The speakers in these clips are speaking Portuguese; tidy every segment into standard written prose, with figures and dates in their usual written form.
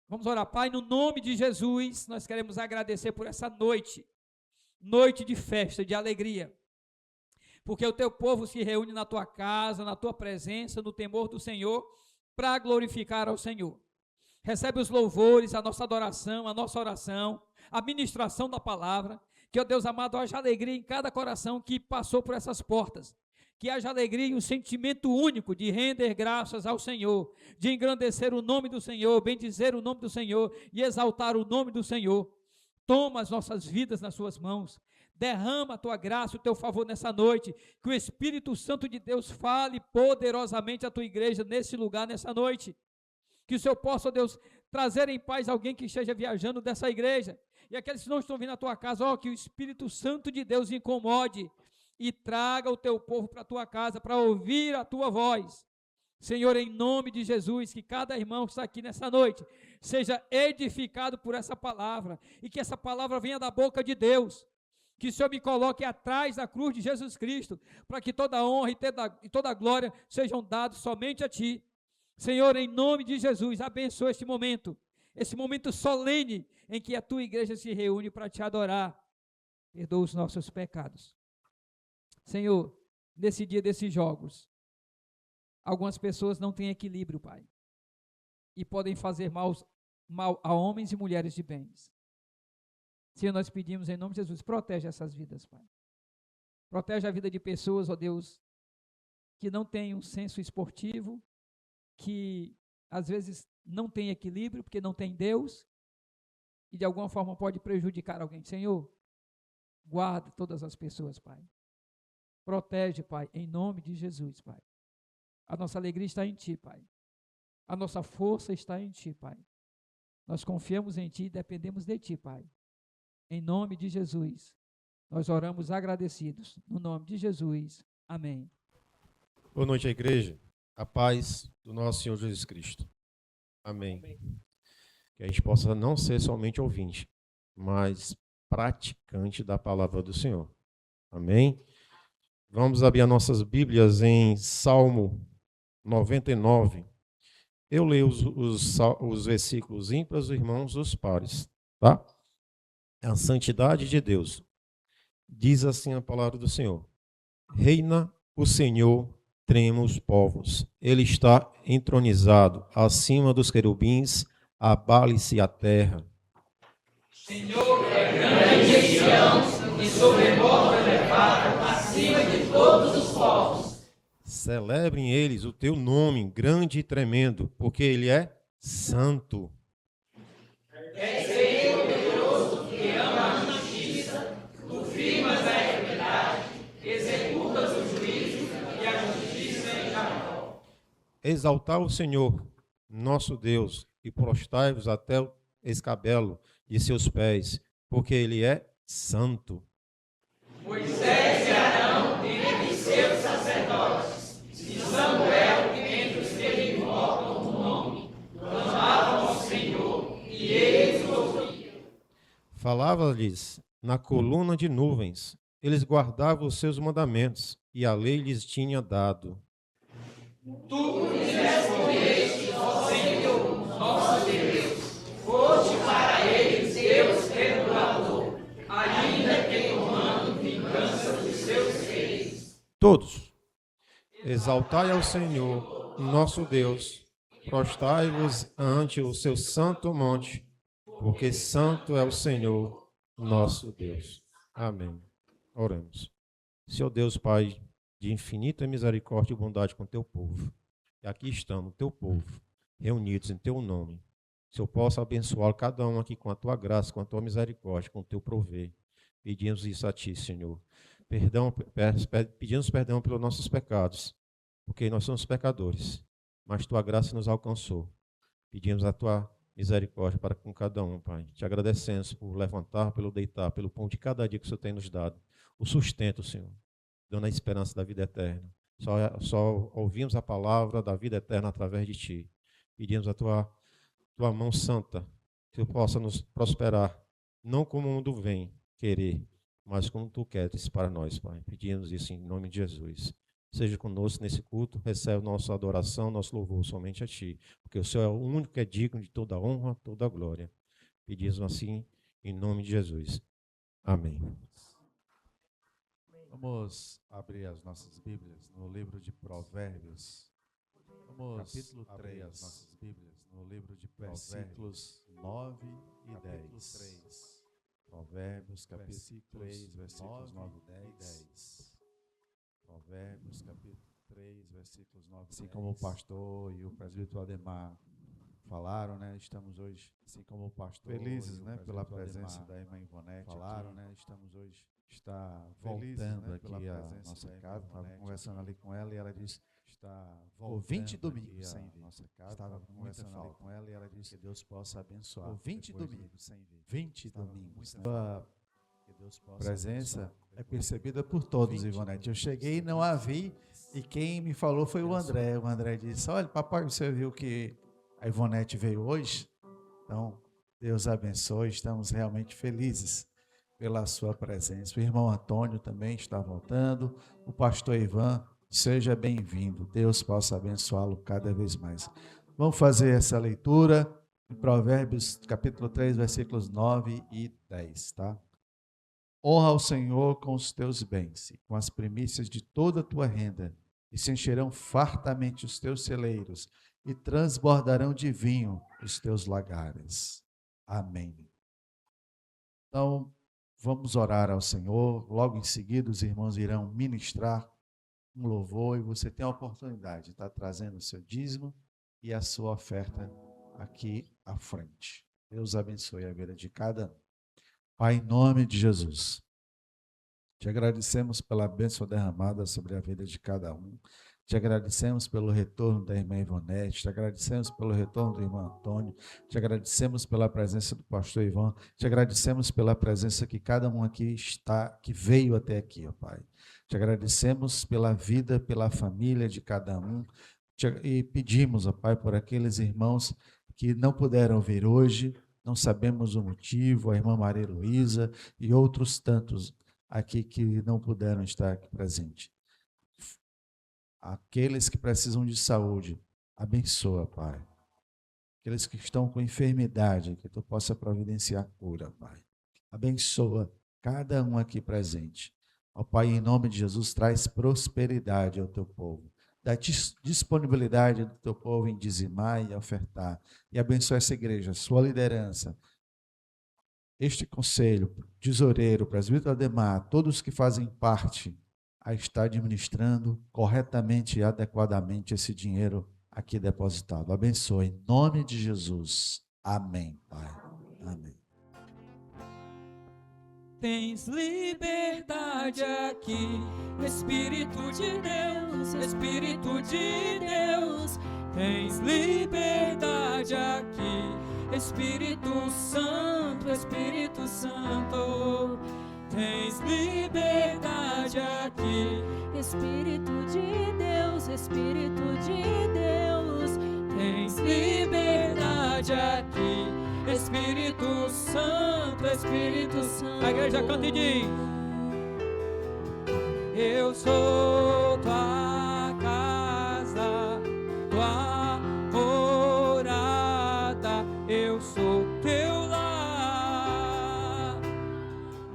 Vamos orar. Pai, no nome de Jesus, nós queremos agradecer por essa noite, noite de festa, de alegria, porque o teu povo se reúne na tua casa, na tua presença, no temor do Senhor, para glorificar ao Senhor. Recebe os louvores, a nossa adoração, a nossa oração, a ministração da palavra, que, ó Deus amado, haja alegria em cada coração que passou por essas portas, que haja alegria e um sentimento único de render graças ao Senhor, de engrandecer o nome do Senhor, bendizer o nome do Senhor e exaltar o nome do Senhor. Toma as nossas vidas nas suas mãos, derrama a tua graça, o teu favor nessa noite, que o Espírito Santo de Deus fale poderosamente à tua igreja nesse lugar, nessa noite, que o Senhor possa, ó Deus, trazer em paz alguém que esteja viajando dessa igreja, e aqueles que não estão vindo à tua casa, ó, que o Espírito Santo de Deus incomode, e traga o teu povo para a tua casa, para ouvir a tua voz. Senhor, em nome de Jesus, que cada irmão que está aqui nessa noite, seja edificado por essa palavra, e que essa palavra venha da boca de Deus, que o Senhor me coloque atrás da cruz de Jesus Cristo, para que toda a honra e toda a glória sejam dados somente a Ti. Senhor, em nome de Jesus, abençoa esse momento solene, em que a Tua igreja se reúne para Te adorar. Perdoa os nossos pecados. Senhor, nesse dia desses jogos, algumas pessoas não têm equilíbrio, Pai, e podem fazer mal a homens e mulheres de bens. Senhor, nós pedimos em nome de Jesus, protege essas vidas, Pai. Protege a vida de pessoas, ó Deus, que não têm um senso esportivo, que às vezes não tem equilíbrio, porque não tem Deus, e de alguma forma pode prejudicar alguém. Senhor, guarda todas as pessoas, Pai. Protege, Pai, em nome de Jesus, Pai. A nossa alegria está em Ti, Pai. A nossa força está em Ti, Pai. Nós confiamos em Ti e dependemos de Ti, Pai. Em nome de Jesus, nós oramos agradecidos. No nome de Jesus, amém. Boa noite, igreja. A paz do nosso Senhor Jesus Cristo. Amém. Que a gente possa não ser somente ouvinte, mas praticante da palavra do Senhor. Amém. Vamos abrir as nossas Bíblias em Salmo 99. Eu leio os versículos ímpares, os irmãos, os pares, tá? A santidade de Deus. Diz assim a palavra do Senhor: reina o Senhor, tremam os povos. Ele está entronizado acima dos querubins, abale-se a terra. Senhor é grande em Sião e sobremodo elevado acima de todos os povos. Celebrem eles o teu nome, grande e tremendo, porque ele é santo. És Senhor poderoso que ama a justiça, tu firmas a equidade, executas o juízo e a justiça em Jacó. Exaltai o Senhor, nosso Deus, e prostrai-vos até o escabelo de seus pés, porque ele é santo. Moisés e Arão entre seus sacerdotes, e Samuel entre os que invocam o nome, clamavam ao Senhor, e eles ouviam. Falava-lhes na coluna de nuvens, eles guardavam os seus mandamentos, e a lei lhes tinha dado. Tu lhes respondeste, ó Senhor, nosso Deus, foste para eles Deus perdoador, ainda que tomando vingança dos seus reis. Todos, exaltai ao Senhor, nosso Deus, prostrai-vos ante o seu santo monte, porque santo é o Senhor, nosso Deus. Amém. Oremos. Senhor Deus, Pai, de infinita misericórdia e bondade com teu povo. E aqui estamos, teu povo, reunidos em teu nome. Se eu possa abençoar cada um aqui com a tua graça, com a tua misericórdia, com o teu prover. Pedimos isso a ti, Senhor. Pedimos perdão pelos nossos pecados, porque nós somos pecadores, mas tua graça nos alcançou. Pedimos a tua misericórdia para com cada um, Pai. Te agradecemos por levantar, pelo deitar, pelo pão de cada dia que o Senhor tem nos dado. O sustento, Senhor, dando a esperança da vida eterna. Só ouvimos a palavra da vida eterna através de Ti. Pedimos a tua mão santa, que Tu possa nos prosperar, não como o mundo vem querer, mas como Tu queres para nós, Pai. Pedimos isso em nome de Jesus. seja conosco nesse culto, recebe nossa adoração, nosso louvor somente a Ti, porque o Senhor é o único que é digno de toda a honra, toda a glória. Pedimos assim, em nome de Jesus. Amém. Vamos abrir as nossas Bíblias no livro de Provérbios. Vamos capítulo 3, abrir as nossas Bíblias no livro de Provérbios, versículos 9 e 10. Provérbios, capítulo 3, versículos 9 e 10. Provérbios, capítulo 3, versículos 9 e 10. Assim como o pastor e o presbítero Ademar falaram, né? Estamos hoje, assim como o pastor, felizes, né, pela presença da irmã Ivonete. Falaram, aqui, né? Estamos hoje voltando, né, aqui à nossa casa. Estava conversando ali com ela e ela disse: está voltando 20 domingos sem vir. Nossa casa. Estava conversando ali com ela e ela disse que Deus possa abençoar. 20 domingos sem vir. 20 domingos. Que Deus possa presença é percebida por todos, Ivonete. Eu cheguei e não a vi, e quem me falou foi o André. O André disse: olha, papai, você viu que a Ivonete veio hoje? Então, Deus abençoe, estamos realmente felizes pela sua presença. O irmão Antônio também está voltando, o pastor Ivan, seja bem-vindo, Deus possa abençoá-lo cada vez mais. Vamos fazer essa leitura em Provérbios, capítulo 3, versículos 9 e 10, tá? Honra ao Senhor com os teus bens e com as primícias de toda a tua renda, e se encherão fartamente os teus celeiros, e transbordarão de vinho os teus lagares. Amém. Então, vamos orar ao Senhor. Logo em seguida, os irmãos irão ministrar um louvor e você tem a oportunidade de estar trazendo o seu dízimo e a sua oferta aqui à frente. Deus abençoe a vida de cada um. Pai, em nome de Jesus, te agradecemos pela bênção derramada sobre a vida de cada um. Te agradecemos pelo retorno da irmã Ivonete, te agradecemos pelo retorno do irmão Antônio, te agradecemos pela presença do pastor Ivan, te agradecemos pela presença que cada um aqui está, que veio até aqui, ó Pai. Te agradecemos pela vida, pela família de cada um, e pedimos, ó Pai, por aqueles irmãos que não puderam vir hoje, não sabemos o motivo, a irmã Maria Luísa e outros tantos aqui que não puderam estar aqui presentes. Aqueles que precisam de saúde, abençoa, Pai. Aqueles que estão com enfermidade, que Tu possa providenciar cura, Pai. Abençoa cada um aqui presente. Ó Pai, em nome de Jesus, traz prosperidade ao Teu povo. Dá disponibilidade do Teu povo em dizimar e ofertar. E abençoa essa igreja, sua liderança, este conselho, tesoureiro, presbítero Ademar, todos que fazem parte a estar administrando corretamente e adequadamente esse dinheiro aqui depositado. Abençoe em nome de Jesus. Amém, Pai. Amém. Tens liberdade aqui, Espírito de Deus, Espírito de Deus. Tens liberdade aqui, Espírito Santo, Espírito Santo. Tens liberdade aqui, Espírito de Deus, Espírito de Deus. Tens liberdade aqui, Espírito Santo, Espírito Santo. A igreja canta e diz: eu sou tua casa, tua morada, eu sou teu lar.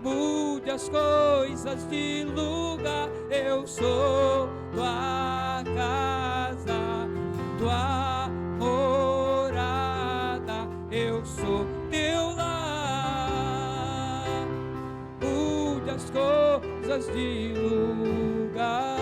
Mude as coisas de lugar, eu sou tua casa, tua morada, eu sou teu lar. Mude as coisas de lugar.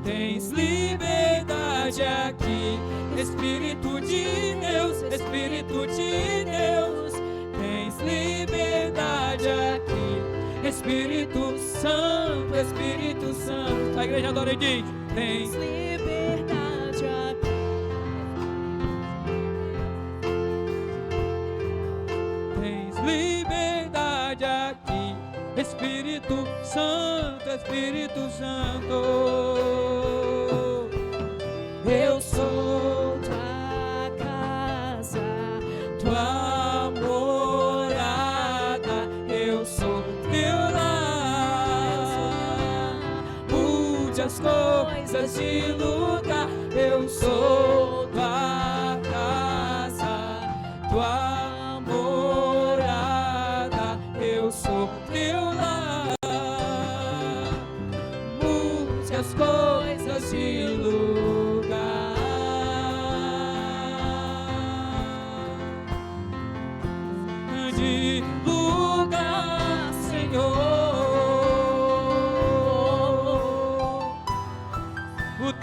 Tens liberdade aqui, Espírito de Deus, Espírito de Deus. Tens liberdade aqui, Espírito Santo, Espírito Santo. A igreja adora e diz: tens liberdade aqui. Tens liberdade aqui, Espírito Santo, Espírito Santo. Eu sou Tua casa, tua morada, eu sou teu lar.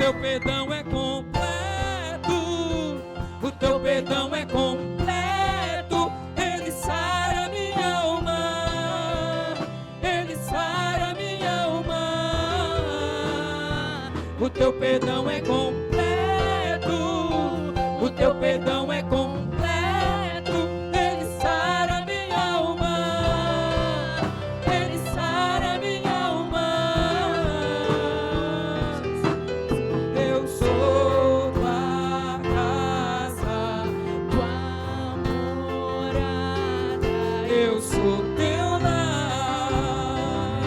teu perdão é completo, o teu perdão é completo. Ele sara minha alma, ele sara minha alma. O teu perdão é completo, o teu perdão é completo. Ele sara minha alma, ele sara minha alma. Eu sou tua casa, tua morada, eu sou teu lar.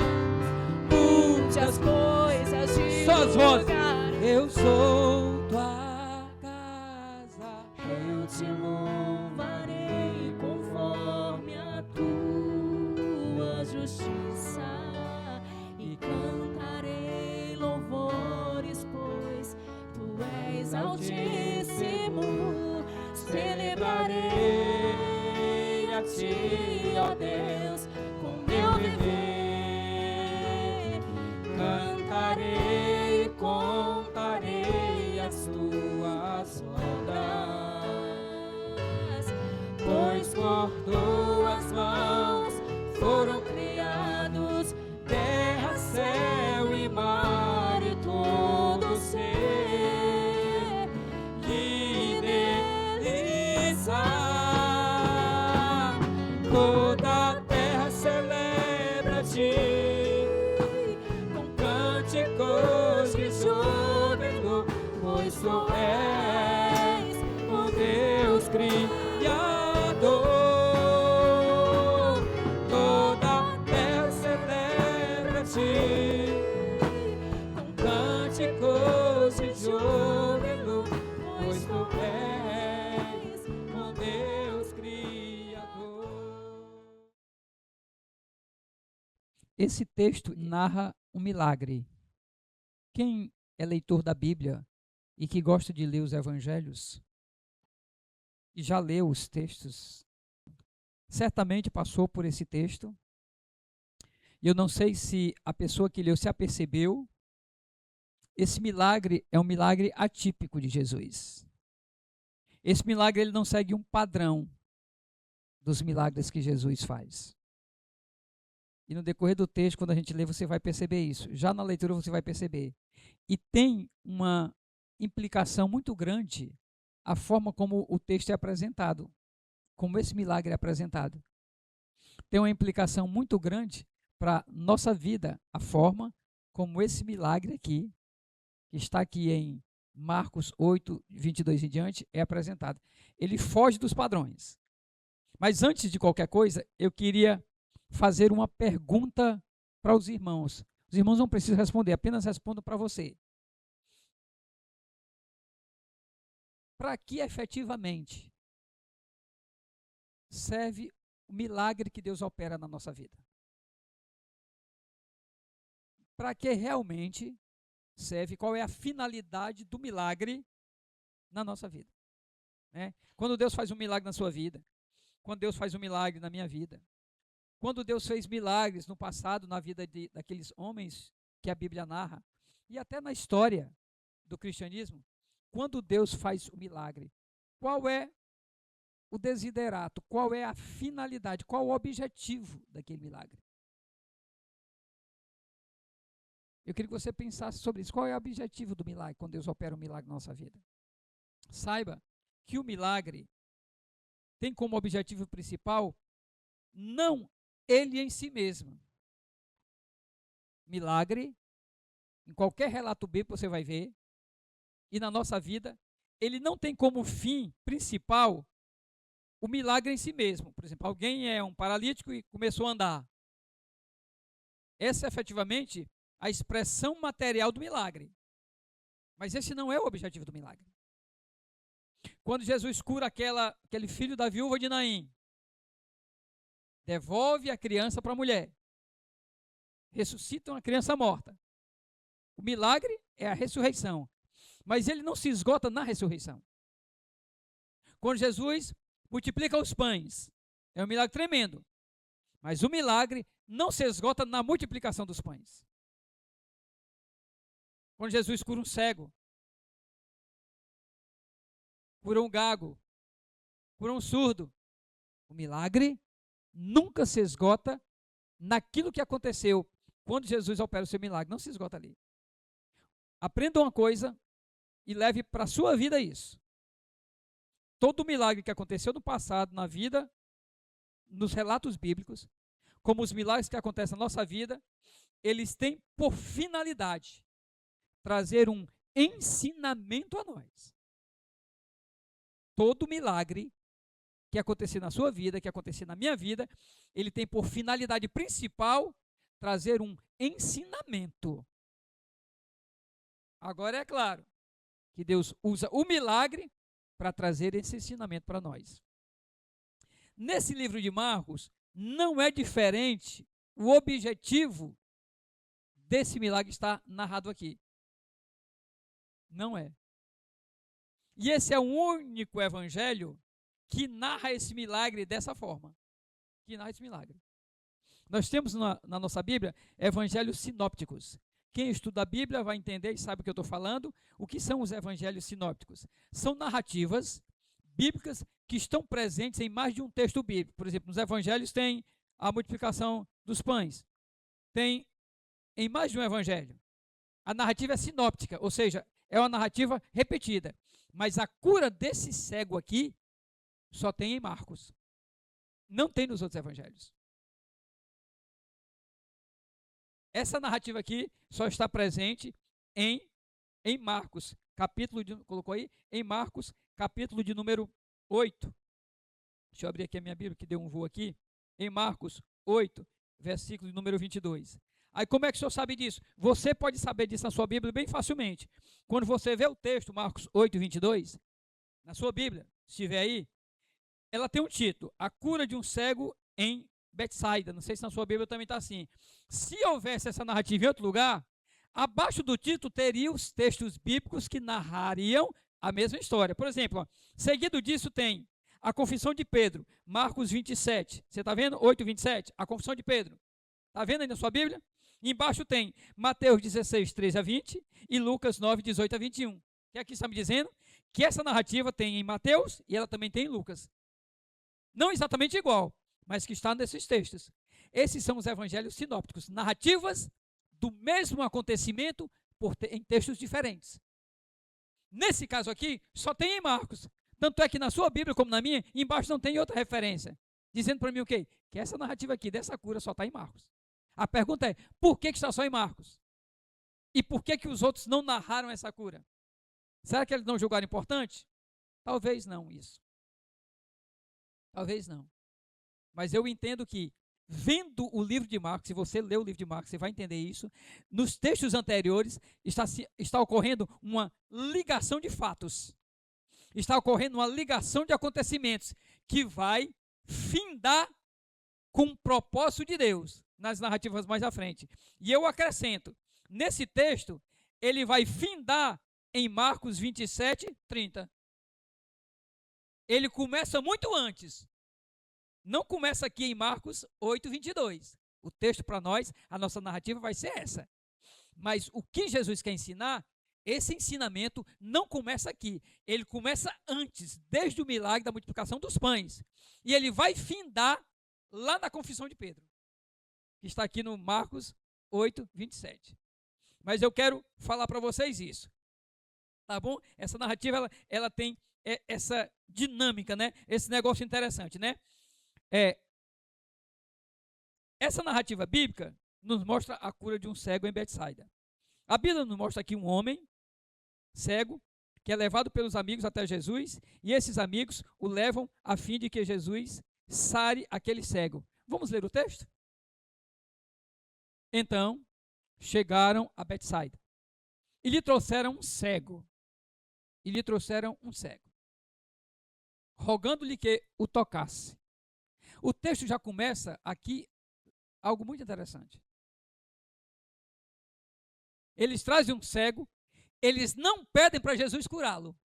muitas coisas de Só as vozes. lugar. Eu sou tua casa. Eu te louvarei conforme a tua justiça e cantarei louvores, pois tu és altíssimo. Celebrarei a ti, ó Deus, com meu viver. Cantarei, contarei as tuas obras, pois por tuas mãos foram criados terra, céu e mar e todo ser. Que delícia! Toda a terra celebra-te com cânticos de júbilo, pois tu és o Deus Criador. Toda a terra celebra-te com cânticos de júbilo, pois tu és o Deus Criador. Esse texto narra um milagre. Quem é leitor da Bíblia e que gosta de ler os evangelhos e já leu os textos, certamente passou por esse texto. E eu não sei se a pessoa que leu se apercebeu. Esse milagre é um milagre atípico de Jesus. Esse milagre ele não segue um padrão dos milagres que Jesus faz. E no decorrer do texto, quando a gente lê, você vai perceber isso. Já na leitura você vai perceber. E tem uma implicação muito grande a forma como o texto é apresentado, como esse milagre é apresentado. Tem uma implicação muito grande para nossa vida, a forma como esse milagre aqui, que está aqui em Marcos 8, 22 em diante, é apresentado. Ele foge dos padrões. Mas antes de qualquer coisa, eu queria fazer uma pergunta para os irmãos. Os irmãos não precisam responder, apenas respondam para você. Para que efetivamente serve o milagre que Deus opera na nossa vida? Para que realmente serve? Qual é a finalidade do milagre na nossa vida? Né? Quando Deus faz um milagre na sua vida, quando Deus faz um milagre na minha vida, quando Deus fez milagres no passado na vida daqueles homens que a Bíblia narra, e até na história do cristianismo, quando Deus faz o milagre, qual é o desiderato, qual é a finalidade, qual o objetivo daquele milagre? Eu queria que você pensasse sobre isso. Qual é o objetivo do milagre, quando Deus opera um milagre na nossa vida? Saiba que o milagre tem como objetivo principal não ele em si mesmo. Milagre, em qualquer relato bíblico você vai ver, e na nossa vida, ele não tem como fim principal o milagre em si mesmo. Por exemplo, alguém é um paralítico e começou a andar. Essa é efetivamente a expressão material do milagre. Mas esse não é o objetivo do milagre. Quando Jesus cura aquele filho da viúva de Naim, devolve a criança para a mulher, ressuscita uma criança morta. O milagre é a ressurreição, mas ele não se esgota na ressurreição. Quando Jesus multiplica os pães, é um milagre tremendo, mas o milagre não se esgota na multiplicação dos pães. Quando Jesus cura um cego, curou um gago, curou um surdo. O milagre nunca se esgota naquilo que aconteceu quando Jesus opera o seu milagre. Não se esgota ali. Aprenda uma coisa e leve para a sua vida isso. Todo milagre que aconteceu no passado, na vida, nos relatos bíblicos, como os milagres que acontecem na nossa vida, eles têm por finalidade trazer um ensinamento a nós. Todo milagre que acontecer na sua vida, que acontecer na minha vida, ele tem por finalidade principal trazer um ensinamento. Agora é claro que Deus usa o milagre para trazer esse ensinamento para nós. Nesse livro de Marcos, não é diferente o objetivo desse milagre está narrado aqui. Não é. E esse é o único evangelho que narra esse milagre dessa forma. Que narra esse milagre. Nós temos na nossa Bíblia evangelhos sinópticos. Quem estuda a Bíblia vai entender e sabe o que eu estou falando. O que são os evangelhos sinópticos? São narrativas bíblicas que estão presentes em mais de um texto bíblico. Por exemplo, nos evangelhos tem a multiplicação dos pães. Tem em mais de um evangelho. A narrativa é sinóptica, ou seja, é uma narrativa repetida. Mas a cura desse cego aqui só tem em Marcos. Não tem nos outros evangelhos. Essa narrativa aqui só está presente em Marcos, colocou aí? Em Marcos, capítulo de número 8. Deixa eu abrir aqui a minha Bíblia, que deu um voo aqui. Em Marcos 8, versículo de número 22. Aí como é que o senhor sabe disso? Você pode saber disso na sua Bíblia bem facilmente. Quando você vê o texto, Marcos 8, 22, na sua Bíblia, se estiver aí, ela tem um título, A Cura de um Cego em Betsaida. Não sei se na sua Bíblia também está assim. Se houvesse essa narrativa em outro lugar, abaixo do título teria os textos bíblicos que narrariam a mesma história. Por exemplo, ó, seguido disso tem a confissão de Pedro, Marcos 27. Você está vendo? 8, 27, a confissão de Pedro. Está vendo aí na sua Bíblia? Embaixo tem Mateus 16, 13 a 20 e Lucas 9, 18 a 21. O que aqui está me dizendo? Que essa narrativa tem em Mateus e ela também tem em Lucas. Não exatamente igual, mas que está nesses textos. Esses são os evangelhos sinópticos, narrativas do mesmo acontecimento em textos diferentes. Nesse caso aqui, só tem em Marcos. Tanto é que na sua Bíblia, como na minha, embaixo não tem outra referência. Dizendo para mim o quê? Que essa narrativa aqui, dessa cura, só está em Marcos. A pergunta é, por que está só em Marcos? E por que os outros não narraram essa cura? Será que eles não julgaram importante? Talvez não isso. Talvez não. Mas eu entendo que, vendo o livro de Marcos, se você ler o livro de Marcos, você vai entender isso. Nos textos anteriores, está ocorrendo uma ligação de fatos. Está ocorrendo uma ligação de acontecimentos que vai findar com o propósito de Deus nas narrativas mais à frente. E eu acrescento, nesse texto, ele vai findar em Marcos 27, 30. Ele começa muito antes. Não começa aqui em Marcos 8, 22. O texto para nós, a nossa narrativa vai ser essa. Mas o que Jesus quer ensinar, esse ensinamento não começa aqui. Ele começa antes, desde o milagre da multiplicação dos pães. E ele vai findar lá na confissão de Pedro, que está aqui no Marcos 8, 27. Mas eu quero falar para vocês isso. Tá bom? Essa narrativa, ela tem essa dinâmica, né? Esse negócio interessante, né? Essa narrativa bíblica nos mostra a cura de um cego em Betsaida. A Bíblia nos mostra aqui um homem cego que é levado pelos amigos até Jesus e esses amigos o levam a fim de que Jesus sare aquele cego. Vamos ler o texto? Então, chegaram a Betsaida e lhe trouxeram um cego. Rogando-lhe que o tocasse. O texto já começa aqui algo muito interessante. Eles trazem um cego, eles não pedem para Jesus curá-lo.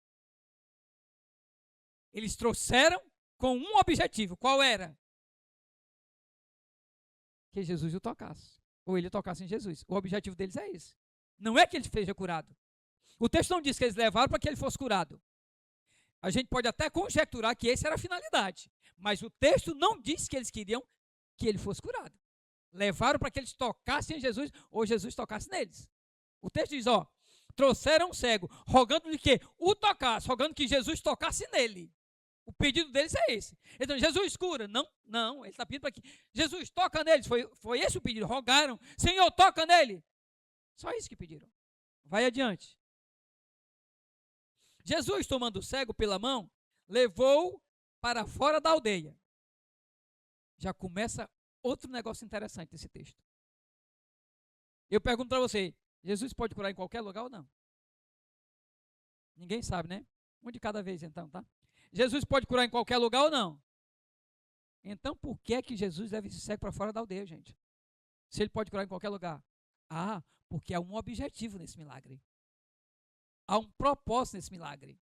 Eles trouxeram com um objetivo. Qual era? Que Jesus o tocasse. Ou ele tocasse em Jesus. O objetivo deles é esse. Não é que ele seja curado. O texto não diz que eles levaram para que ele fosse curado. A gente pode até conjecturar que essa era a finalidade, mas o texto não diz que eles queriam que ele fosse curado. Levaram para que eles tocassem em Jesus, ou Jesus tocasse neles. O texto diz, trouxeram um cego, rogando-lhe que o tocasse, rogando que Jesus tocasse nele. O pedido deles é esse. Então, Jesus cura. Não, ele está pedindo para que Jesus toca neles. Foi esse o pedido. Rogaram, Senhor, toca nele. Só isso que pediram. Vai adiante. Jesus, tomando o cego pela mão, levou para fora da aldeia. Já começa outro negócio interessante nesse texto. Eu pergunto para você, Jesus pode curar em qualquer lugar ou não? Ninguém sabe, né? Um de cada vez então, tá? Jesus pode curar em qualquer lugar ou não? Então, por que é que Jesus deve ser cego para fora da aldeia, gente? Se ele pode curar em qualquer lugar? Porque há um objetivo nesse milagre. Há um propósito nesse milagre.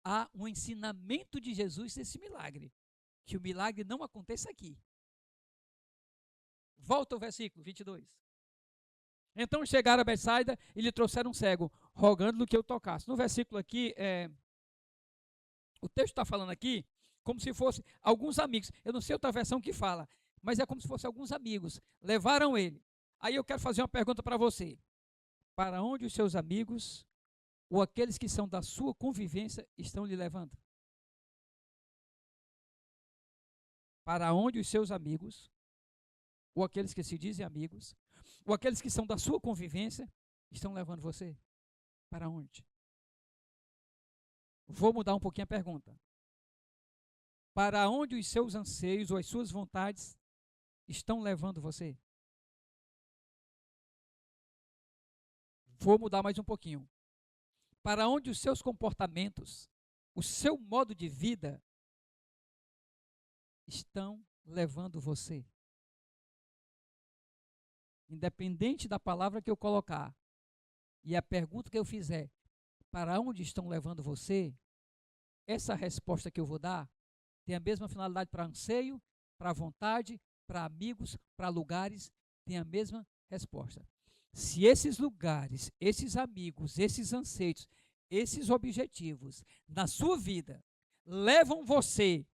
Há um ensinamento de Jesus nesse milagre. Que o milagre não aconteça aqui. Volta ao versículo 22. Então chegaram a Betsaida e lhe trouxeram um cego, rogando-lhe que eu tocasse. No versículo aqui, o texto está falando aqui como se fosse alguns amigos. Eu não sei outra versão que fala, mas é como se fosse alguns amigos. Levaram ele. Aí eu quero fazer uma pergunta para você. Para onde os seus amigos ou aqueles que são da sua convivência estão lhe levando? Para onde os seus amigos ou aqueles que se dizem amigos ou aqueles que são da sua convivência estão levando você? Para onde? Vou mudar um pouquinho a pergunta. Para onde os seus anseios ou as suas vontades estão levando você? Vou mudar mais um pouquinho. Para onde os seus comportamentos, o seu modo de vida estão levando você? Independente da palavra que eu colocar e a pergunta que eu fizer, para onde estão levando você? Essa resposta que eu vou dar tem a mesma finalidade para anseio, para vontade, para amigos, para lugares, tem a mesma resposta. Se esses lugares, esses amigos, esses anseios, esses objetivos na sua vida levam você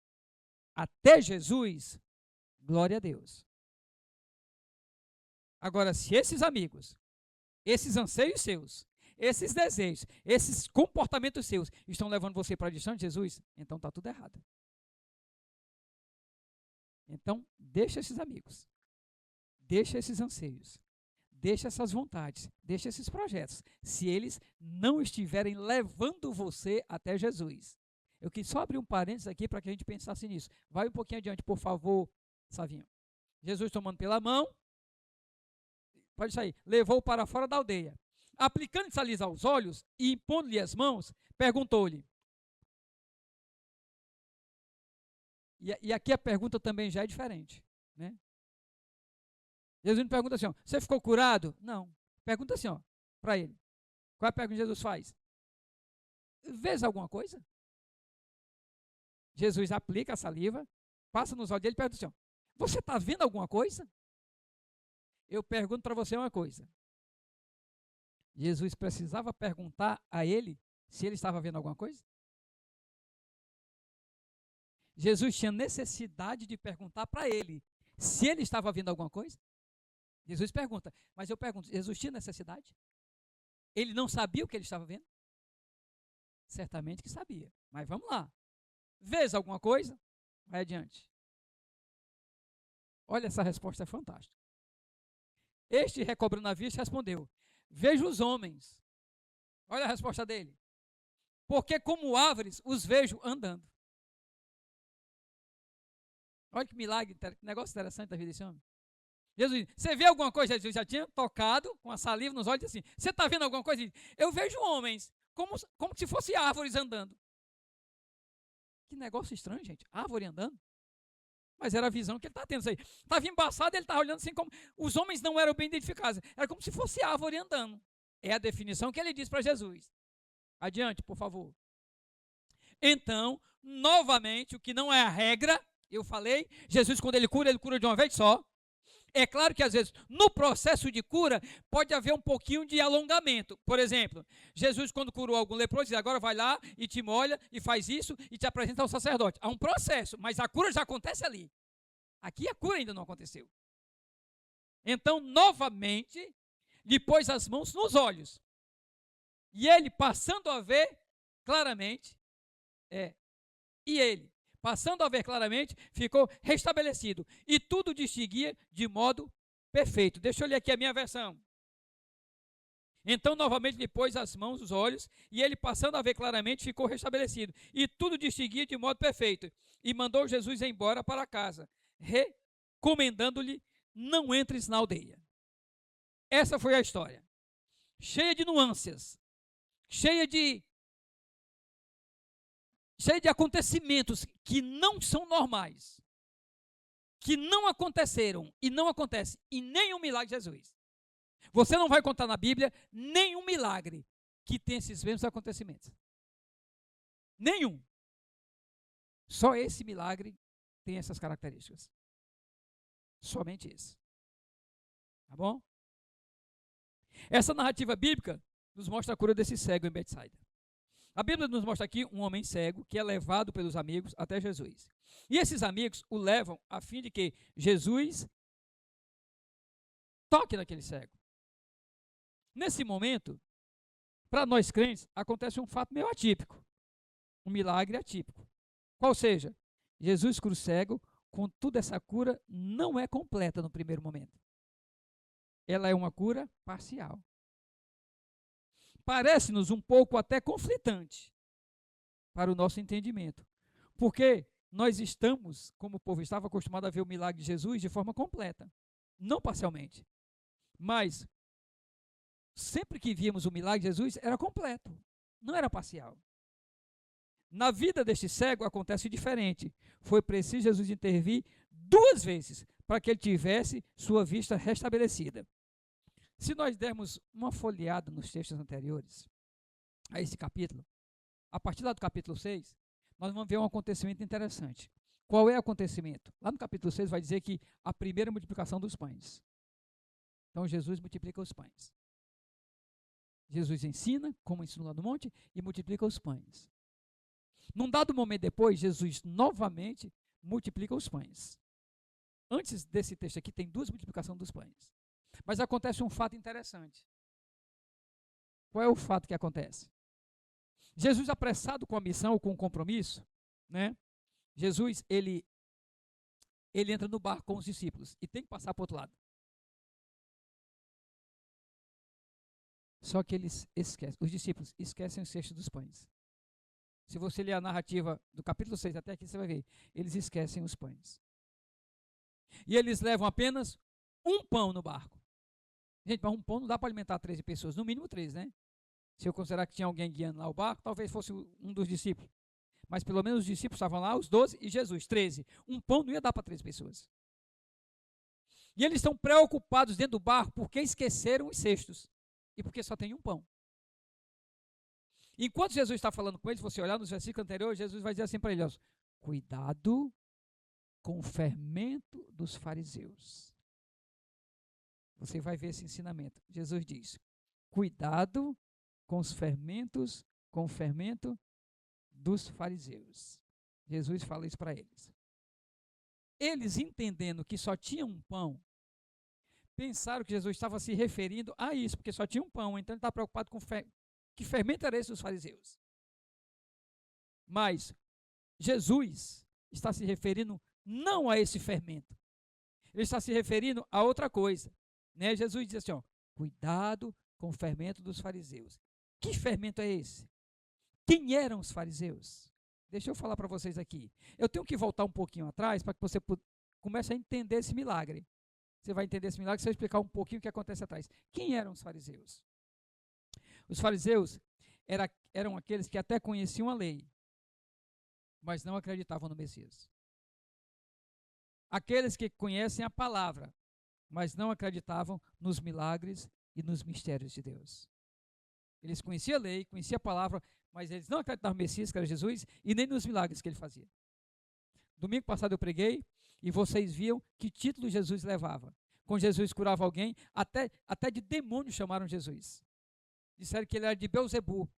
até Jesus, glória a Deus. Agora, se esses amigos, esses anseios seus, esses desejos, esses comportamentos seus estão levando você para a distância de Jesus, então está tudo errado. Então, deixa esses amigos, deixa esses anseios, deixa essas vontades, deixa esses projetos, se eles não estiverem levando você até Jesus. Eu quis só abrir um parênteses aqui para que a gente pensasse nisso. Vai um pouquinho adiante, por favor, Savinho. Jesus tomando pela mão, pode sair, levou para fora da aldeia. Aplicando saliva aos olhos e impondo-lhe as mãos, perguntou-lhe. E aqui a pergunta também já é diferente, né? Jesus não pergunta assim, você ficou curado? Não. Pergunta assim, para ele. Qual é a pergunta que Jesus faz? Vês alguma coisa? Jesus aplica a saliva, passa nos olhos dele e pergunta assim, você está vendo alguma coisa? Eu pergunto para você uma coisa. Jesus precisava perguntar a ele se ele estava vendo alguma coisa? Jesus tinha necessidade de perguntar para ele se ele estava vendo alguma coisa? Jesus pergunta, mas eu pergunto, Jesus tinha necessidade? Ele não sabia o que ele estava vendo? Certamente que sabia, mas vamos lá. Vês alguma coisa? Vai adiante. Olha, essa resposta é fantástica. Este, recobrando a vista, respondeu, vejo os homens. Olha a resposta dele. Porque como árvores os vejo andando. Olha que milagre, que negócio interessante da vida desse homem. Jesus diz, você vê alguma coisa? Jesus já tinha tocado com a saliva nos olhos e disse assim, você está vendo alguma coisa? Eu vejo homens, como se fossem árvores andando. Que negócio estranho, gente. Árvore andando. Mas era a visão que ele está tendo. Estava embaçado, ele estava olhando assim como... Os homens não eram bem identificados. Era como se fosse árvore andando. É a definição que ele diz para Jesus. Adiante, por favor. Então, novamente, o que não é a regra, eu falei, Jesus quando ele cura de uma vez só. É claro que às vezes no processo de cura pode haver um pouquinho de alongamento. Por exemplo, Jesus quando curou algum leproso, diz, agora vai lá e te molha e faz isso e te apresenta ao sacerdote. Há um processo, mas a cura já acontece ali. Aqui a cura ainda não aconteceu. Então, novamente, lhe pôs as mãos nos olhos. E ele, passando a ver claramente, ficou restabelecido. E tudo distinguia de modo perfeito. Deixa eu ler aqui a minha versão. Então, novamente, lhe pôs as mãos nos olhos, e ele, passando a ver claramente, ficou restabelecido. E tudo distinguia de modo perfeito. E mandou Jesus embora para casa, recomendando-lhe, não entres na aldeia. Essa foi a história. Cheia de nuances, cheia de acontecimentos que não são normais, que não aconteceram e não acontecem em nenhum milagre de Jesus. Você não vai encontrar na Bíblia nenhum milagre que tenha esses mesmos acontecimentos. Nenhum. Só esse milagre tem essas características. Somente esse. Tá bom? Essa narrativa bíblica nos mostra a cura desse cego em Betsaida. A Bíblia nos mostra aqui um homem cego que é levado pelos amigos até Jesus. E esses amigos o levam a fim de que Jesus toque naquele cego. Nesse momento, para nós crentes, acontece um fato meio atípico. Um milagre atípico. Qual seja, Jesus cura o cego, contudo essa cura não é completa no primeiro momento. Ela é uma cura parcial. Parece-nos um pouco até conflitante para o nosso entendimento, porque nós estamos, como o povo estava acostumado a ver o milagre de Jesus de forma completa, não parcialmente, mas sempre que víamos o milagre de Jesus era completo, não era parcial. Na vida deste cego acontece diferente. Foi preciso Jesus intervir 2 vezes para que ele tivesse sua vista restabelecida. Se nós dermos uma folheada nos textos anteriores a esse capítulo, a partir lá do capítulo 6, nós vamos ver um acontecimento interessante. Qual é o acontecimento? Lá no capítulo 6 vai dizer que a primeira multiplicação dos pães. Então Jesus multiplica os pães. Jesus ensina, como ensinou lá no monte, e multiplica os pães. Num dado momento depois, Jesus novamente multiplica os pães. Antes desse texto aqui tem 2 multiplicações dos pães. Mas acontece um fato interessante. Qual é o fato que acontece? Jesus, apressado com a missão, com o compromisso, né? Jesus, ele entra no barco com os discípulos e tem que passar para o outro lado. Só que eles esquecem, os discípulos esquecem o cesto dos pães. Se você ler a narrativa do capítulo 6 até aqui, você vai ver, eles esquecem os pães. E eles levam apenas um pão no barco. Gente, mas um pão não dá para alimentar 13 pessoas, no mínimo 3, né? Se eu considerar que tinha alguém guiando lá o barco, talvez fosse um dos discípulos. Mas pelo menos os discípulos estavam lá, os 12 e Jesus, 13. Um pão não ia dar para 13 pessoas. E eles estão preocupados dentro do barco porque esqueceram os cestos. E porque só tem um pão. Enquanto Jesus está falando com eles, se você olhar nos versículos anteriores, Jesus vai dizer assim para eles, cuidado com o fermento dos fariseus. Você vai ver esse ensinamento. Jesus diz, cuidado com os fermentos, com o fermento dos fariseus. Jesus fala isso para eles. Eles, entendendo que só tinha um pão, pensaram que Jesus estava se referindo a isso, porque só tinha um pão, então ele está preocupado com que fermento era esse dos fariseus. Mas Jesus está se referindo não a esse fermento. Ele está se referindo a outra coisa. Né? Jesus diz assim, cuidado com o fermento dos fariseus. Que fermento é esse? Quem eram os fariseus? Deixa eu falar para vocês aqui. Eu tenho que voltar um pouquinho atrás para que você comece a entender esse milagre. Você vai entender esse milagre se eu explicar um pouquinho o que acontece atrás. Quem eram os fariseus? Os fariseus eram aqueles que até conheciam a lei, mas não acreditavam no Messias. Aqueles que conhecem a palavra, mas não acreditavam nos milagres e nos mistérios de Deus. Eles conheciam a lei, conheciam a palavra, mas eles não acreditavam no Messias, que era Jesus, e nem nos milagres que ele fazia. Domingo passado eu preguei, e vocês viam que título Jesus levava. quando Jesus curava alguém, até de demônio chamaram Jesus. Disseram que ele era de Beelzebu.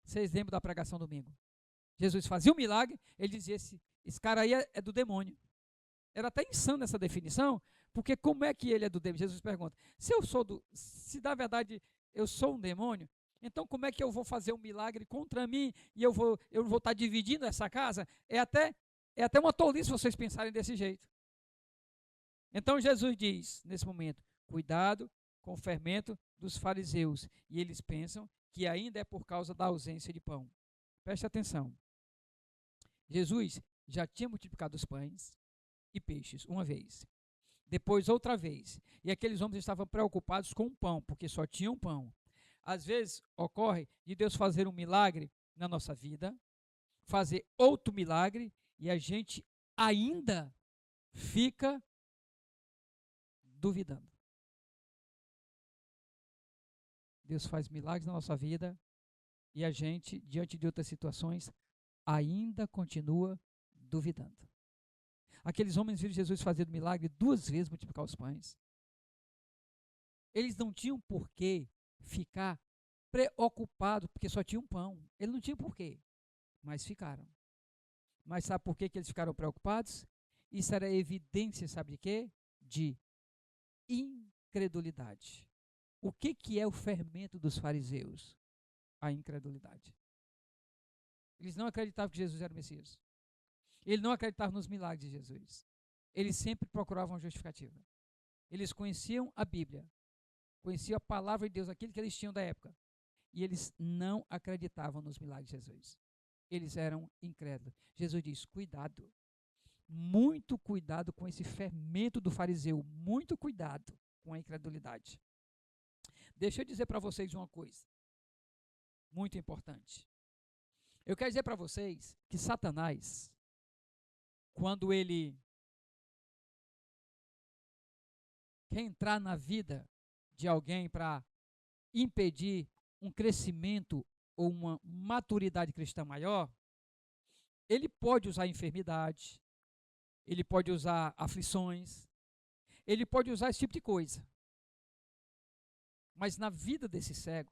Vocês lembram da pregação domingo? Jesus fazia um milagre, ele dizia, esse cara aí é do demônio. Era até insano essa definição, porque como é que ele é do demônio? Jesus pergunta, se na verdade eu sou um demônio, então como é que eu vou fazer um milagre contra mim e eu vou estar dividindo essa casa? É até uma tolice vocês pensarem desse jeito. Então Jesus diz, nesse momento, cuidado com o fermento dos fariseus. E eles pensam que ainda é por causa da ausência de pão. Preste atenção. Jesus já tinha multiplicado os pães e peixes uma vez. Depois outra vez. E aqueles homens estavam preocupados com o pão, porque só tinham pão. Às vezes ocorre de Deus fazer um milagre na nossa vida, fazer outro milagre, e a gente ainda fica duvidando. Deus faz milagres na nossa vida e a gente, diante de outras situações, ainda continua duvidando. Aqueles homens viram Jesus fazer milagre 2 vezes, multiplicar os pães. Eles não tinham por que ficar preocupados, porque só tinham pão. Eles não tinham por quê, mas ficaram. Mas sabe por que eles ficaram preocupados? Isso era evidência, sabe de quê? De incredulidade. O que é o fermento dos fariseus? A incredulidade. Eles não acreditavam que Jesus era o Messias. Eles não acreditavam nos milagres de Jesus. Eles sempre procuravam justificativa. Eles conheciam a Bíblia, conheciam a palavra de Deus, aquilo que eles tinham da época. E eles não acreditavam nos milagres de Jesus. Eles eram incrédulos. Jesus diz, cuidado. Muito cuidado com esse fermento do fariseu. Muito cuidado com a incredulidade. Deixa eu dizer para vocês uma coisa muito importante. Eu quero dizer para vocês que Satanás, quando ele quer entrar na vida de alguém para impedir um crescimento ou uma maturidade cristã maior, ele pode usar enfermidade, ele pode usar aflições, ele pode usar esse tipo de coisa. Mas na vida desse cego,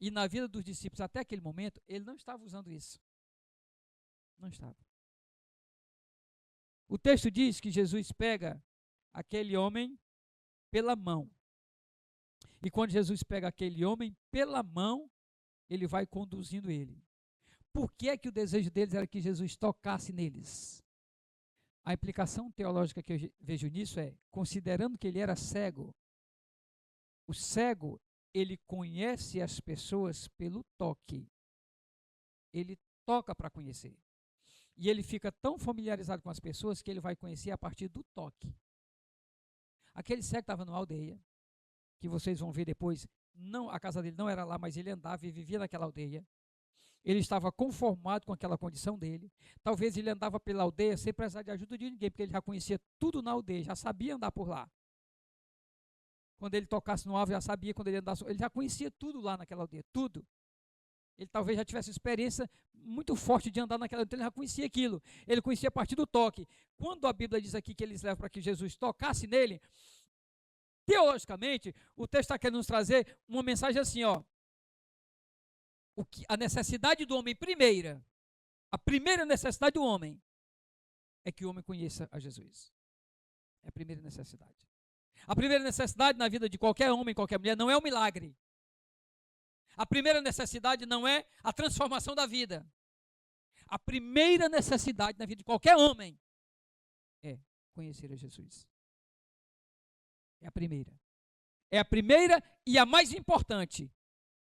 e na vida dos discípulos até aquele momento, ele não estava usando isso. Não estava. O texto diz que Jesus pega aquele homem pela mão. E quando Jesus pega aquele homem pela mão, ele vai conduzindo ele. Por que é que o desejo deles era que Jesus tocasse neles? A implicação teológica que eu vejo nisso é, considerando que ele era cego, o cego, ele conhece as pessoas pelo toque. Ele toca para conhecer. E ele fica tão familiarizado com as pessoas que ele vai conhecer a partir do toque. Aquele cego estava numa aldeia, que vocês vão ver depois, não, a casa dele não era lá, mas ele andava e vivia naquela aldeia. Ele estava conformado com aquela condição dele. Talvez ele andava pela aldeia sem precisar de ajuda de ninguém, porque ele já conhecia tudo na aldeia, já sabia andar por lá. Quando ele tocasse no alvo, já sabia, quando ele andasse, ele já conhecia tudo lá naquela aldeia, tudo. Ele talvez já tivesse experiência muito forte de andar naquela aldeia, então ele já conhecia aquilo. Ele conhecia a partir do toque. Quando a Bíblia diz aqui que eles levam para que Jesus tocasse nele, teologicamente, o texto está querendo nos trazer uma mensagem assim, ó. A necessidade do homem primeira, a primeira necessidade do homem é que o homem conheça a Jesus. É a primeira necessidade. A primeira necessidade na vida de qualquer homem, qualquer mulher, não é o milagre. A primeira necessidade não é a transformação da vida. A primeira necessidade na vida de qualquer homem é conhecer a Jesus. É a primeira. É a primeira e a mais importante.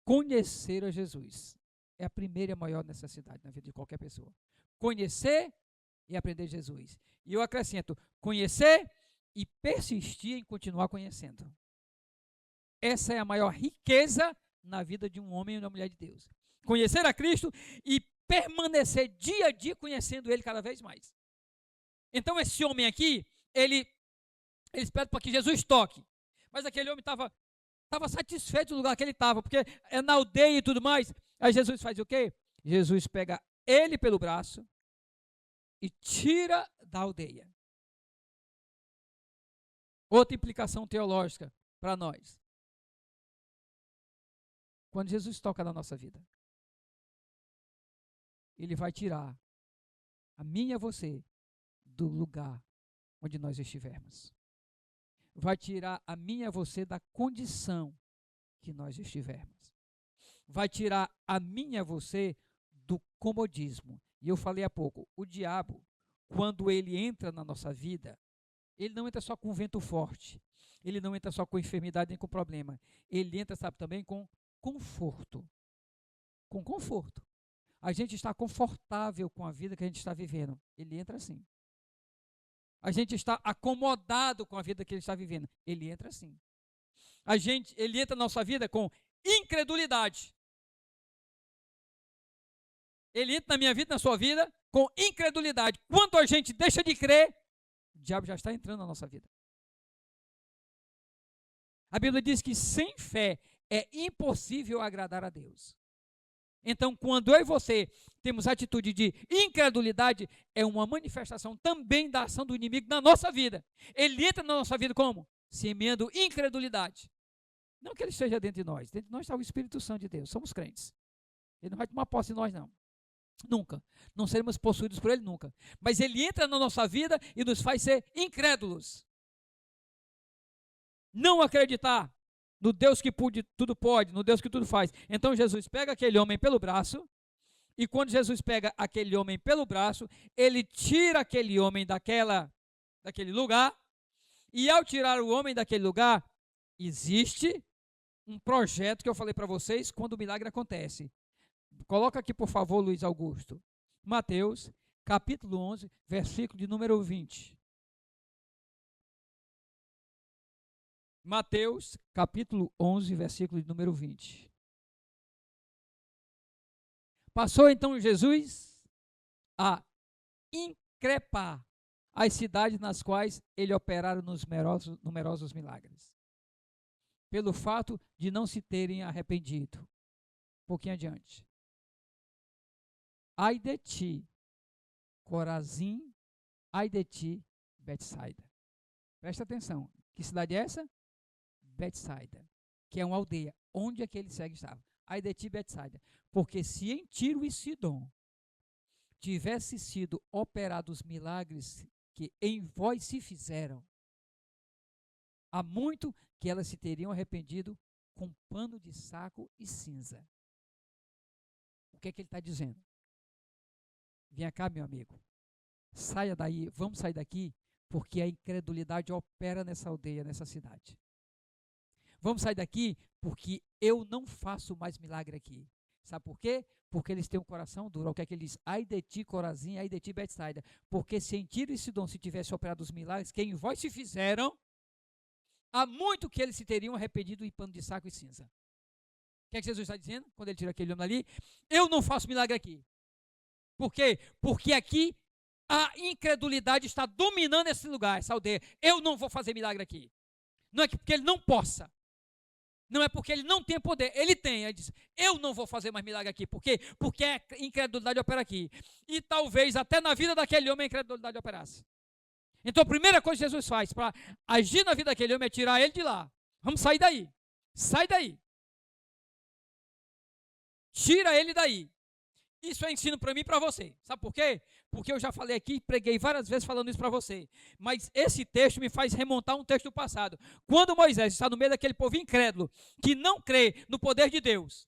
Conhecer a Jesus. É a primeira e a maior necessidade na vida de qualquer pessoa. Conhecer e aprender Jesus. E eu acrescento, conhecer e persistir em continuar conhecendo. Essa é a maior riqueza na vida de um homem e uma mulher de Deus. Conhecer a Cristo e permanecer dia a dia conhecendo Ele cada vez mais. Então esse homem aqui, eles pedem para que Jesus toque. Mas aquele homem estava satisfeito do lugar que ele estava, porque é na aldeia e tudo mais. Aí Jesus faz o quê? Jesus pega ele pelo braço e tira da aldeia. Outra implicação teológica para nós. Quando Jesus toca na nossa vida, Ele vai tirar a mim e a você do lugar onde nós estivermos. Vai tirar a mim e a você da condição que nós estivermos. Vai tirar a mim e a você do comodismo. E eu falei há pouco, o diabo, quando ele entra na nossa vida, ele não entra só com vento forte, ele não entra só com enfermidade nem com problema, ele entra, sabe, também com conforto. Com conforto. A gente está confortável com a vida que a gente está vivendo. Ele entra assim. A gente está acomodado com a vida que ele está vivendo. Ele entra assim. Ele entra na nossa vida com incredulidade. Ele entra na minha vida, na sua vida, com incredulidade. Quando a gente deixa de crer, o diabo já está entrando na nossa vida. A Bíblia diz que sem fé é impossível agradar a Deus. Então, quando eu e você temos atitude de incredulidade, é uma manifestação também da ação do inimigo na nossa vida. Ele entra na nossa vida como? Semeando incredulidade. Não que ele esteja dentro de nós. Dentro de nós está o Espírito Santo de Deus. Somos crentes. Ele não vai tomar posse de nós, não. Nunca. Não seremos possuídos por ele nunca. Mas ele entra na nossa vida e nos faz ser incrédulos. Não acreditar no Deus que tudo pode, no Deus que tudo faz. Então Jesus pega aquele homem pelo braço, e quando Jesus pega aquele homem pelo braço, ele tira aquele homem daquele lugar, e ao tirar o homem daquele lugar, existe um projeto que eu falei para vocês quando o milagre acontece. Coloca aqui, por favor, Luiz Augusto. Mateus, capítulo 11, versículo de número 20. Mateus, capítulo 11, versículo de número 20. Passou então Jesus a increpar as cidades nas quais ele operara numerosos milagres, pelo fato de não se terem arrependido. Um pouquinho adiante. Ai de ti, Corazim, ai de ti, Betsaida. Presta atenção. Que cidade é essa? Betsaida, que é uma aldeia, onde aquele cego estava. Ai de ti, Betsaida, porque se em Tiro e Sidom tivesse sido operados os milagres que em vós se fizeram, há muito que elas se teriam arrependido com pano de saco e cinza. O que é que ele está dizendo? Venha cá, meu amigo, saia daí, vamos sair daqui, porque a incredulidade opera nessa aldeia, nessa cidade. Vamos sair daqui porque eu não faço mais milagre aqui. Sabe por quê? Porque eles têm um coração duro. O que é que ele diz? Ai de ti, Corazim, ai de ti, Betsaida. Porque se em Tiro e Sidom se tivesse operado os milagres que em vós se fizeram, há muito que eles se teriam arrependido em pano de saco e cinza. O que é que Jesus está dizendo? Quando ele tira aquele homem ali, eu não faço milagre aqui. Por quê? Porque aqui a incredulidade está dominando esse lugar, essa aldeia. Eu não vou fazer milagre aqui. Não é porque ele não possa. Não é porque ele não tem poder, ele tem. Ele diz, eu não vou fazer mais milagre aqui. Por quê? Porque a incredulidade opera aqui. E talvez até na vida daquele homem a incredulidade operasse. Então a primeira coisa que Jesus faz para agir na vida daquele homem é tirar ele de lá. Vamos sair daí. Sai daí. Tira ele daí. Isso é ensino para mim e para você. Sabe por quê? Porque eu já falei aqui, preguei várias vezes falando isso para você. Mas esse texto me faz remontar um texto do passado. Quando Moisés está no meio daquele povo incrédulo, que não crê no poder de Deus,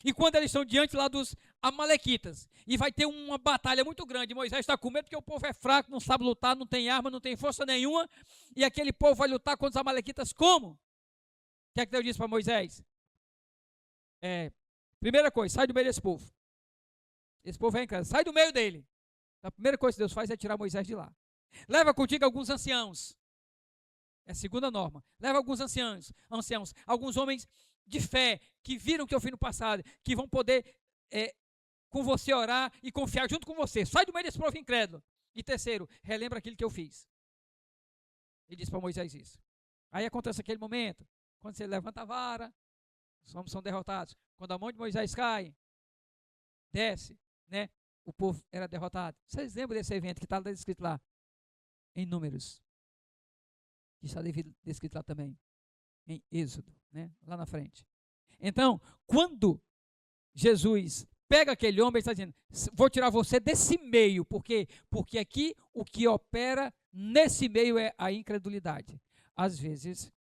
e quando eles estão diante lá dos amalequitas, e vai ter uma batalha muito grande, Moisés está com medo porque o povo é fraco, não sabe lutar, não tem arma, não tem força nenhuma, e aquele povo vai lutar contra os amalequitas como? O que é que Deus disse para Moisés? Primeira coisa, sai do meio desse povo. Esse povo é incrédulo, sai do meio dele. A primeira coisa que Deus faz é tirar Moisés de lá. Leva contigo alguns anciãos. É a segunda norma. Leva alguns anciãos, alguns homens de fé, que viram o que eu fiz no passado, que vão poder com você orar e confiar junto com você. Sai do meio desse povo incrédulo. E terceiro, relembra aquilo que eu fiz. Ele disse para Moisés isso. Aí acontece aquele momento, quando você levanta a vara, os homens são derrotados. Quando a mão de Moisés cai, desce, né? O povo era derrotado. Vocês lembram desse evento que está escrito lá? Em Números. que está descrito lá também, em Êxodo, né? Lá na frente. Então, quando Jesus pega aquele homem, ele está dizendo, vou tirar você desse meio, porque aqui o que opera nesse meio é a incredulidade. Às vezes,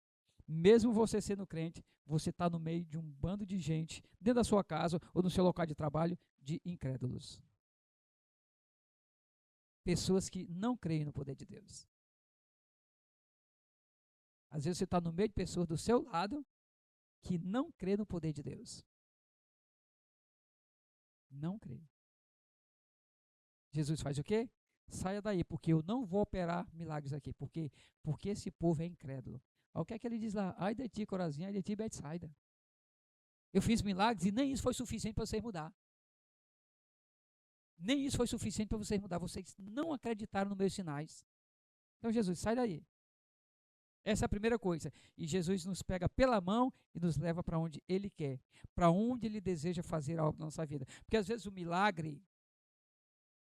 mesmo você sendo crente, você está no meio de um bando de gente, dentro da sua casa ou no seu local de trabalho, de incrédulos. Pessoas que não creem no poder de Deus. Às vezes você está no meio de pessoas do seu lado que não crê no poder de Deus. Não crê. Jesus faz o quê? Saia daí, porque eu não vou operar milagres aqui, porque esse povo é incrédulo. Olha o que é que ele diz lá? Ai de ti, Corazim, ai de ti, Betsaida. Eu fiz milagres e nem isso foi suficiente para vocês mudar. Nem isso foi suficiente para vocês mudar. Vocês não acreditaram nos meus sinais. Então, Jesus, sai daí. Essa é a primeira coisa. E Jesus nos pega pela mão e nos leva para onde Ele quer. Para onde Ele deseja fazer algo na nossa vida. Porque às vezes o milagre,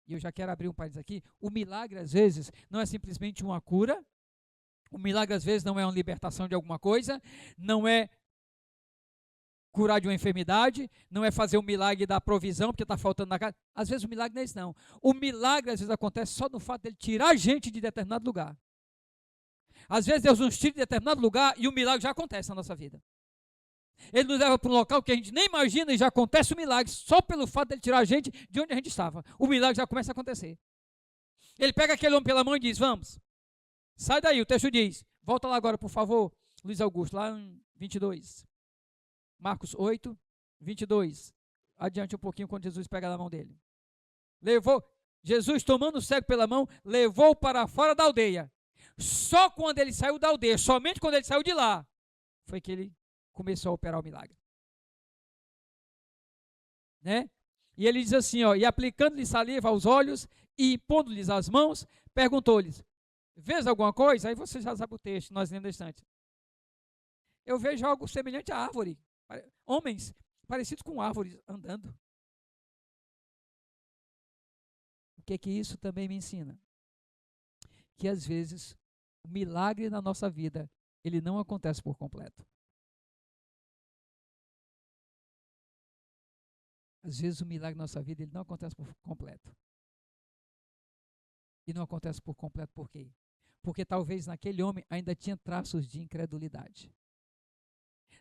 e eu já quero abrir um parênteses aqui, o milagre às vezes não é simplesmente uma cura. O milagre às vezes não é uma libertação de alguma coisa. Não é curar de uma enfermidade, não é fazer um milagre da provisão, porque está faltando na casa. Às vezes o milagre não é isso, não. O milagre às vezes acontece só no fato de ele tirar a gente de determinado lugar. Às vezes Deus nos tira de determinado lugar e o milagre já acontece na nossa vida. Ele nos leva para um local que a gente nem imagina e já acontece o milagre, só pelo fato de ele tirar a gente de onde a gente estava. O milagre já começa a acontecer. Ele pega aquele homem pela mão e diz, vamos, sai daí, o texto diz, volta lá agora por favor, Luiz Augusto, lá em 22. Marcos 8, 22. Adiante um pouquinho quando Jesus pega na mão dele. Jesus tomando o cego pela mão, levou para fora da aldeia. Só quando ele saiu da aldeia, somente quando ele saiu de lá, foi que ele começou a operar o milagre. Né? E ele diz assim, ó, e aplicando-lhe saliva aos olhos e impondo-lhes as mãos, perguntou-lhes, vês alguma coisa? Aí você já sabe o texto, nós lemos distante. Eu vejo algo semelhante à árvore. Homens parecidos com árvores andando. O que isso também me ensina? Que às vezes o milagre na nossa vida, ele não acontece por completo. Às vezes o milagre na nossa vida, ele não acontece por completo. E não acontece por completo por quê? Porque talvez naquele homem ainda tinha traços de incredulidade.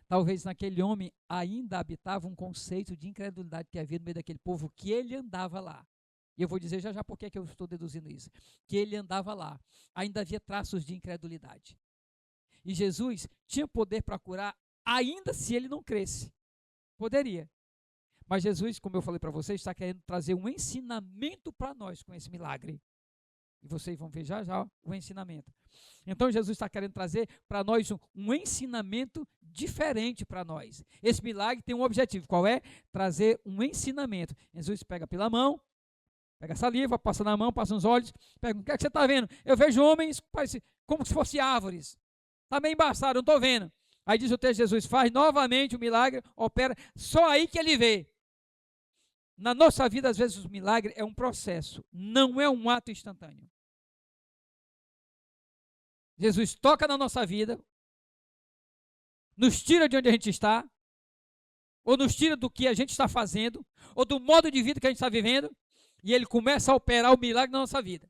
Talvez naquele homem ainda habitava um conceito de incredulidade que havia no meio daquele povo que ele andava lá. E eu vou dizer já por que eu estou deduzindo isso. Que ele andava lá. Ainda havia traços de incredulidade. E Jesus tinha poder para curar, ainda se ele não cresce. Poderia. Mas Jesus, como eu falei para vocês, está querendo trazer um ensinamento para nós com esse milagre. E vocês vão ver já o ensinamento. Então Jesus está querendo trazer para nós um ensinamento diferente para nós. Esse milagre tem um objetivo, qual é? Trazer um ensinamento. Jesus pega pela mão, pega a saliva, passa na mão, passa nos olhos, pergunta, o que é que você está vendo? Eu vejo homens como se fossem árvores. Está meio embaçado, não estou vendo. Aí diz o texto de Jesus, faz novamente o milagre, opera, só aí que ele vê. Na nossa vida, às vezes, o milagre é um processo, não é um ato instantâneo. Jesus toca na nossa vida, nos tira de onde a gente está, ou nos tira do que a gente está fazendo, ou do modo de vida que a gente está vivendo, e ele começa a operar o milagre na nossa vida.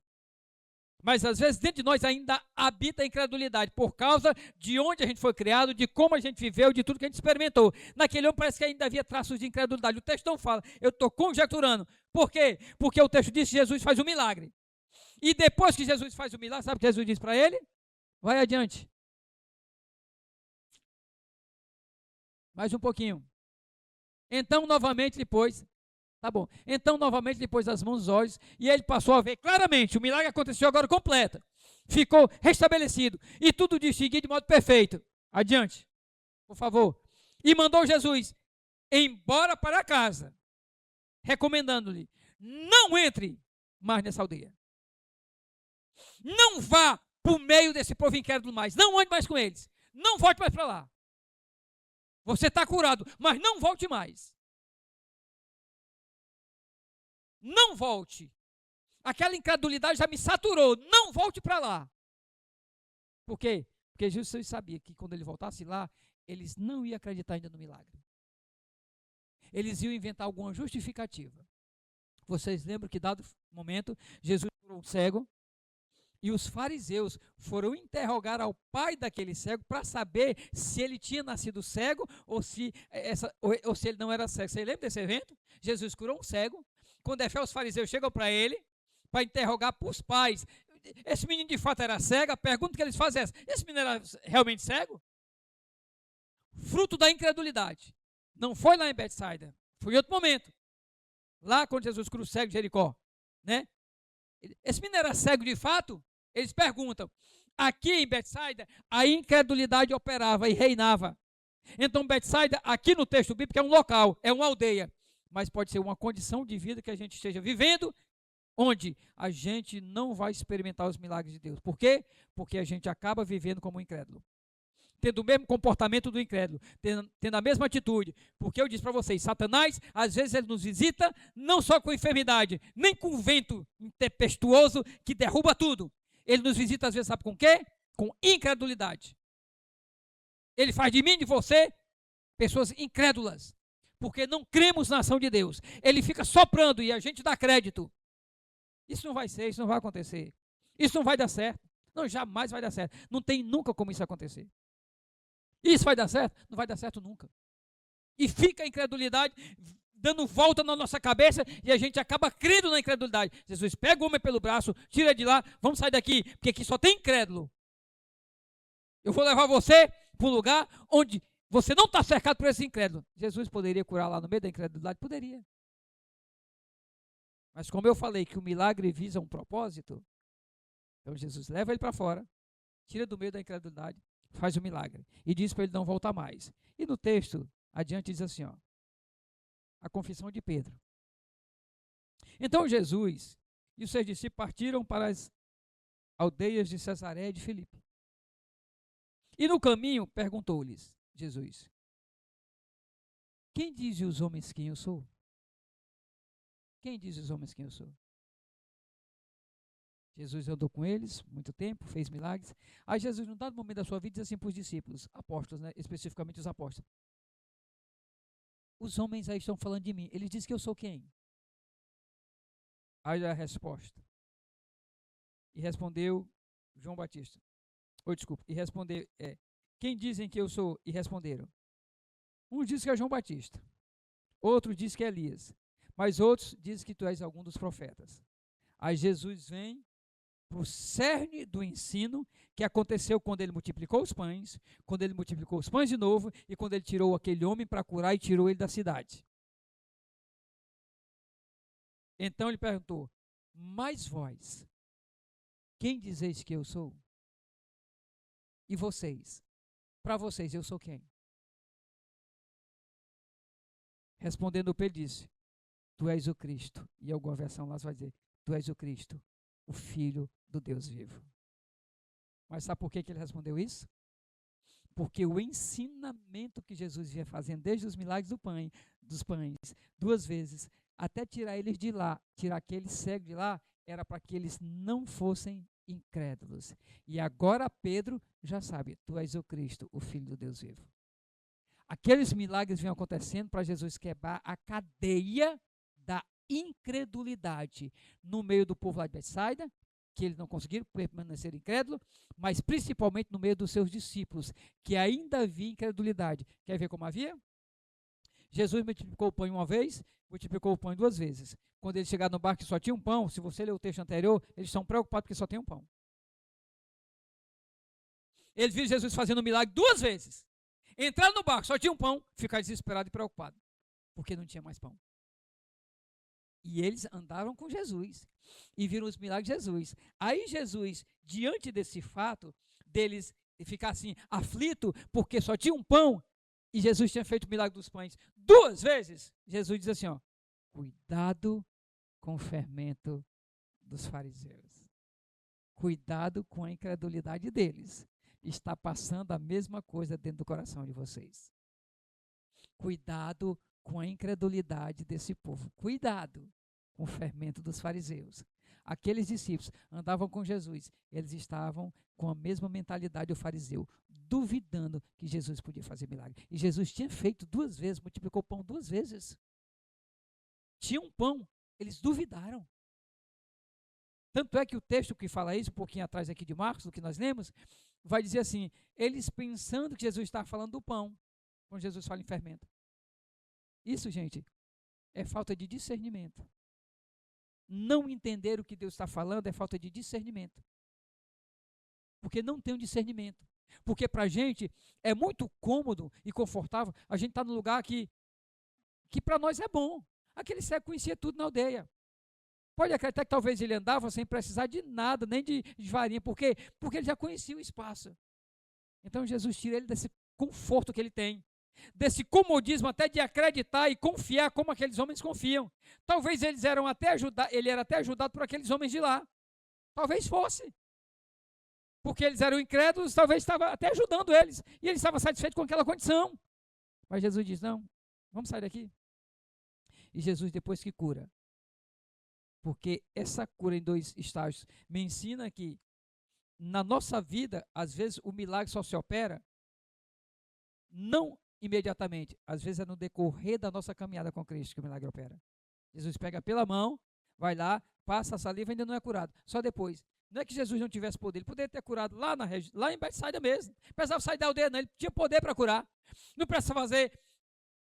Mas às vezes dentro de nós ainda habita a incredulidade, por causa de onde a gente foi criado, de como a gente viveu, de tudo que a gente experimentou. Naquele homem parece que ainda havia traços de incredulidade. O texto não fala, eu estou conjecturando. Por quê? Porque o texto diz que Jesus faz o milagre. E depois que Jesus faz o milagre, sabe o que Jesus diz para ele? Vai adiante. Mais um pouquinho. Então, novamente, depois, tá bom. Então, novamente, depois das mãos dos olhos, e ele passou a ver claramente, o milagre aconteceu agora completo. Ficou restabelecido. E tudo distinguido de modo perfeito. Adiante, por favor. E mandou Jesus embora para casa, recomendando-lhe, não entre mais nessa aldeia. Não vá por meio desse povo incrédulo mais. Não ande mais com eles. Não volte mais para lá. Você está curado, mas não volte mais. Não volte. Aquela incredulidade já me saturou. Não volte para lá. Por quê? Porque Jesus sabia que quando ele voltasse lá, eles não iam acreditar ainda no milagre. Eles iam inventar alguma justificativa. Vocês lembram que, dado momento, Jesus curou um cego e os fariseus foram interrogar ao pai daquele cego para saber se ele tinha nascido cego ou se ele não era cego. Você lembra desse evento? Jesus curou um cego. Quando é fé, os fariseus chegam para ele para interrogar para os pais. Esse menino de fato era cego? A pergunta que eles fazem é essa: esse menino era realmente cego? Fruto da incredulidade. Não foi lá em Betsaida, foi em outro momento. Lá quando Jesus cura o cego de Jericó, né? Esse menino era cego de fato? Eles perguntam. Aqui em Betsaida, a incredulidade operava e reinava. Então Betsaida, aqui no texto bíblico, é um local, é uma aldeia. Mas pode ser uma condição de vida que a gente esteja vivendo, onde a gente não vai experimentar os milagres de Deus. Por quê? Porque a gente acaba vivendo como um incrédulo. Tendo o mesmo comportamento do incrédulo, tendo a mesma atitude. Porque eu disse para vocês, Satanás, às vezes ele nos visita, não só com enfermidade, nem com vento tempestuoso que derruba tudo. Ele nos visita às vezes, sabe com o quê? Com incredulidade. Ele faz de mim e de você pessoas incrédulas, porque não cremos na ação de Deus. Ele fica soprando e a gente dá crédito. Isso não vai ser, isso não vai acontecer. Isso não vai dar certo. Não, jamais vai dar certo. Não tem nunca como isso acontecer. Isso vai dar certo? Não vai dar certo nunca. E fica a incredulidade dando volta na nossa cabeça e a gente acaba crendo na incredulidade. Jesus pega o homem pelo braço, tira de lá, vamos sair daqui, porque aqui só tem incrédulo. Eu vou levar você para um lugar onde você não está cercado por esse incrédulo. Jesus poderia curar lá no meio da incredulidade? Poderia. Mas como eu falei que o milagre visa um propósito, então Jesus leva ele para fora, tira do meio da incredulidade, faz o milagre e diz para ele não voltar mais. E no texto adiante diz assim, ó, a confissão de Pedro. Então Jesus e os seus discípulos partiram para as aldeias de Cesareia e de Filipe. E no caminho perguntou-lhes Jesus: quem dizem os homens quem eu sou? Quem diz os homens quem eu sou? Jesus andou com eles muito tempo, fez milagres. Aí Jesus, num dado momento da sua vida, diz assim para os discípulos, apóstolos, né, especificamente os apóstolos: os homens aí estão falando de mim. Eles dizem que eu sou quem? Aí a resposta. E respondeu João Batista. E respondeu, quem dizem que eu sou? E responderam. Uns dizem que é João Batista. Outros dizem que é Elias. Mas outros dizem que tu és algum dos profetas. Aí Jesus vem para o cerne do ensino que aconteceu quando ele multiplicou os pães, quando ele multiplicou os pães de novo e quando ele tirou aquele homem para curar e tirou ele da cidade. Então ele perguntou: mas vós, quem dizeis que eu sou? E vocês? Para vocês, eu sou quem? Respondendo Pedro disse: tu és o Cristo. E alguma versão lá vai dizer: tu és o Cristo, o Filho do Deus vivo. Mas sabe por que ele respondeu isso? Porque o ensinamento que Jesus vinha fazendo desde os milagres dos pães, 2 vezes, até tirar eles de lá, tirar aquele cego de lá, era para que eles não fossem incrédulos. E agora Pedro já sabe: tu és o Cristo, o Filho do Deus vivo. Aqueles milagres vinham acontecendo para Jesus quebrar a cadeia da incredulidade no meio do povo lá de Betsaida, que eles não conseguiram permanecer incrédulos, mas principalmente no meio dos seus discípulos, que ainda havia incredulidade. Quer ver como havia? Jesus multiplicou o pão uma vez, multiplicou o pão 2 vezes. Quando eles chegaram no barco que só tinha um pão, se você ler o texto anterior, eles estão preocupados porque só tem um pão. Eles viram Jesus fazendo um milagre 2 vezes. Entraram no barco, só tinha um pão, ficaram desesperados e preocupados, porque não tinha mais pão. E eles andaram com Jesus e viram os milagres de Jesus. Aí Jesus, diante desse fato, deles ficar assim, aflito, porque só tinha um pão, e Jesus tinha feito o milagre dos pães 2 vezes, Jesus diz assim, ó: cuidado com o fermento dos fariseus. Cuidado com a incredulidade deles. Está passando a mesma coisa dentro do coração de vocês. Cuidado com a incredulidade desse povo. Cuidado. com o fermento dos fariseus. Aqueles discípulos andavam com Jesus, eles estavam com a mesma mentalidade do fariseu, duvidando que Jesus podia fazer milagre. E Jesus tinha feito 2 vezes, multiplicou o pão 2 vezes. Tinha um pão, eles duvidaram. Tanto é que o texto que fala isso, um pouquinho atrás aqui de Marcos, do que nós lemos, vai dizer assim, eles pensando que Jesus estava falando do pão, quando Jesus fala em fermento. Isso, gente, é falta de discernimento. Não entender o que Deus está falando é falta de discernimento. Porque não tem um discernimento. Porque para a gente é muito cômodo e confortável a gente estar num lugar que para nós é bom. Aquele cego conhecia tudo na aldeia. Pode acreditar que talvez ele andava sem precisar de nada, nem de varinha. Por quê? Porque ele já conhecia o espaço. Então Jesus tira ele desse conforto que ele tem. Desse comodismo até de acreditar e confiar como aqueles homens confiam. Talvez ele era até ajudado por aqueles homens de lá. Talvez fosse. Porque eles eram incrédulos, talvez estava até ajudando eles. E ele estava satisfeito com aquela condição. Mas Jesus diz, não, vamos sair daqui. E Jesus depois que cura. Porque essa cura em 2 estágios me ensina que na nossa vida, às vezes o milagre só se opera não imediatamente, às vezes é no decorrer da nossa caminhada com Cristo que o milagre opera. Jesus pega pela mão, vai lá, passa a saliva e ainda não é curado. Só depois. Não é que Jesus não tivesse poder, ele poderia ter curado lá em Betsaida mesmo. Não precisava sair da aldeia, não, ele tinha poder para curar. Não precisava fazer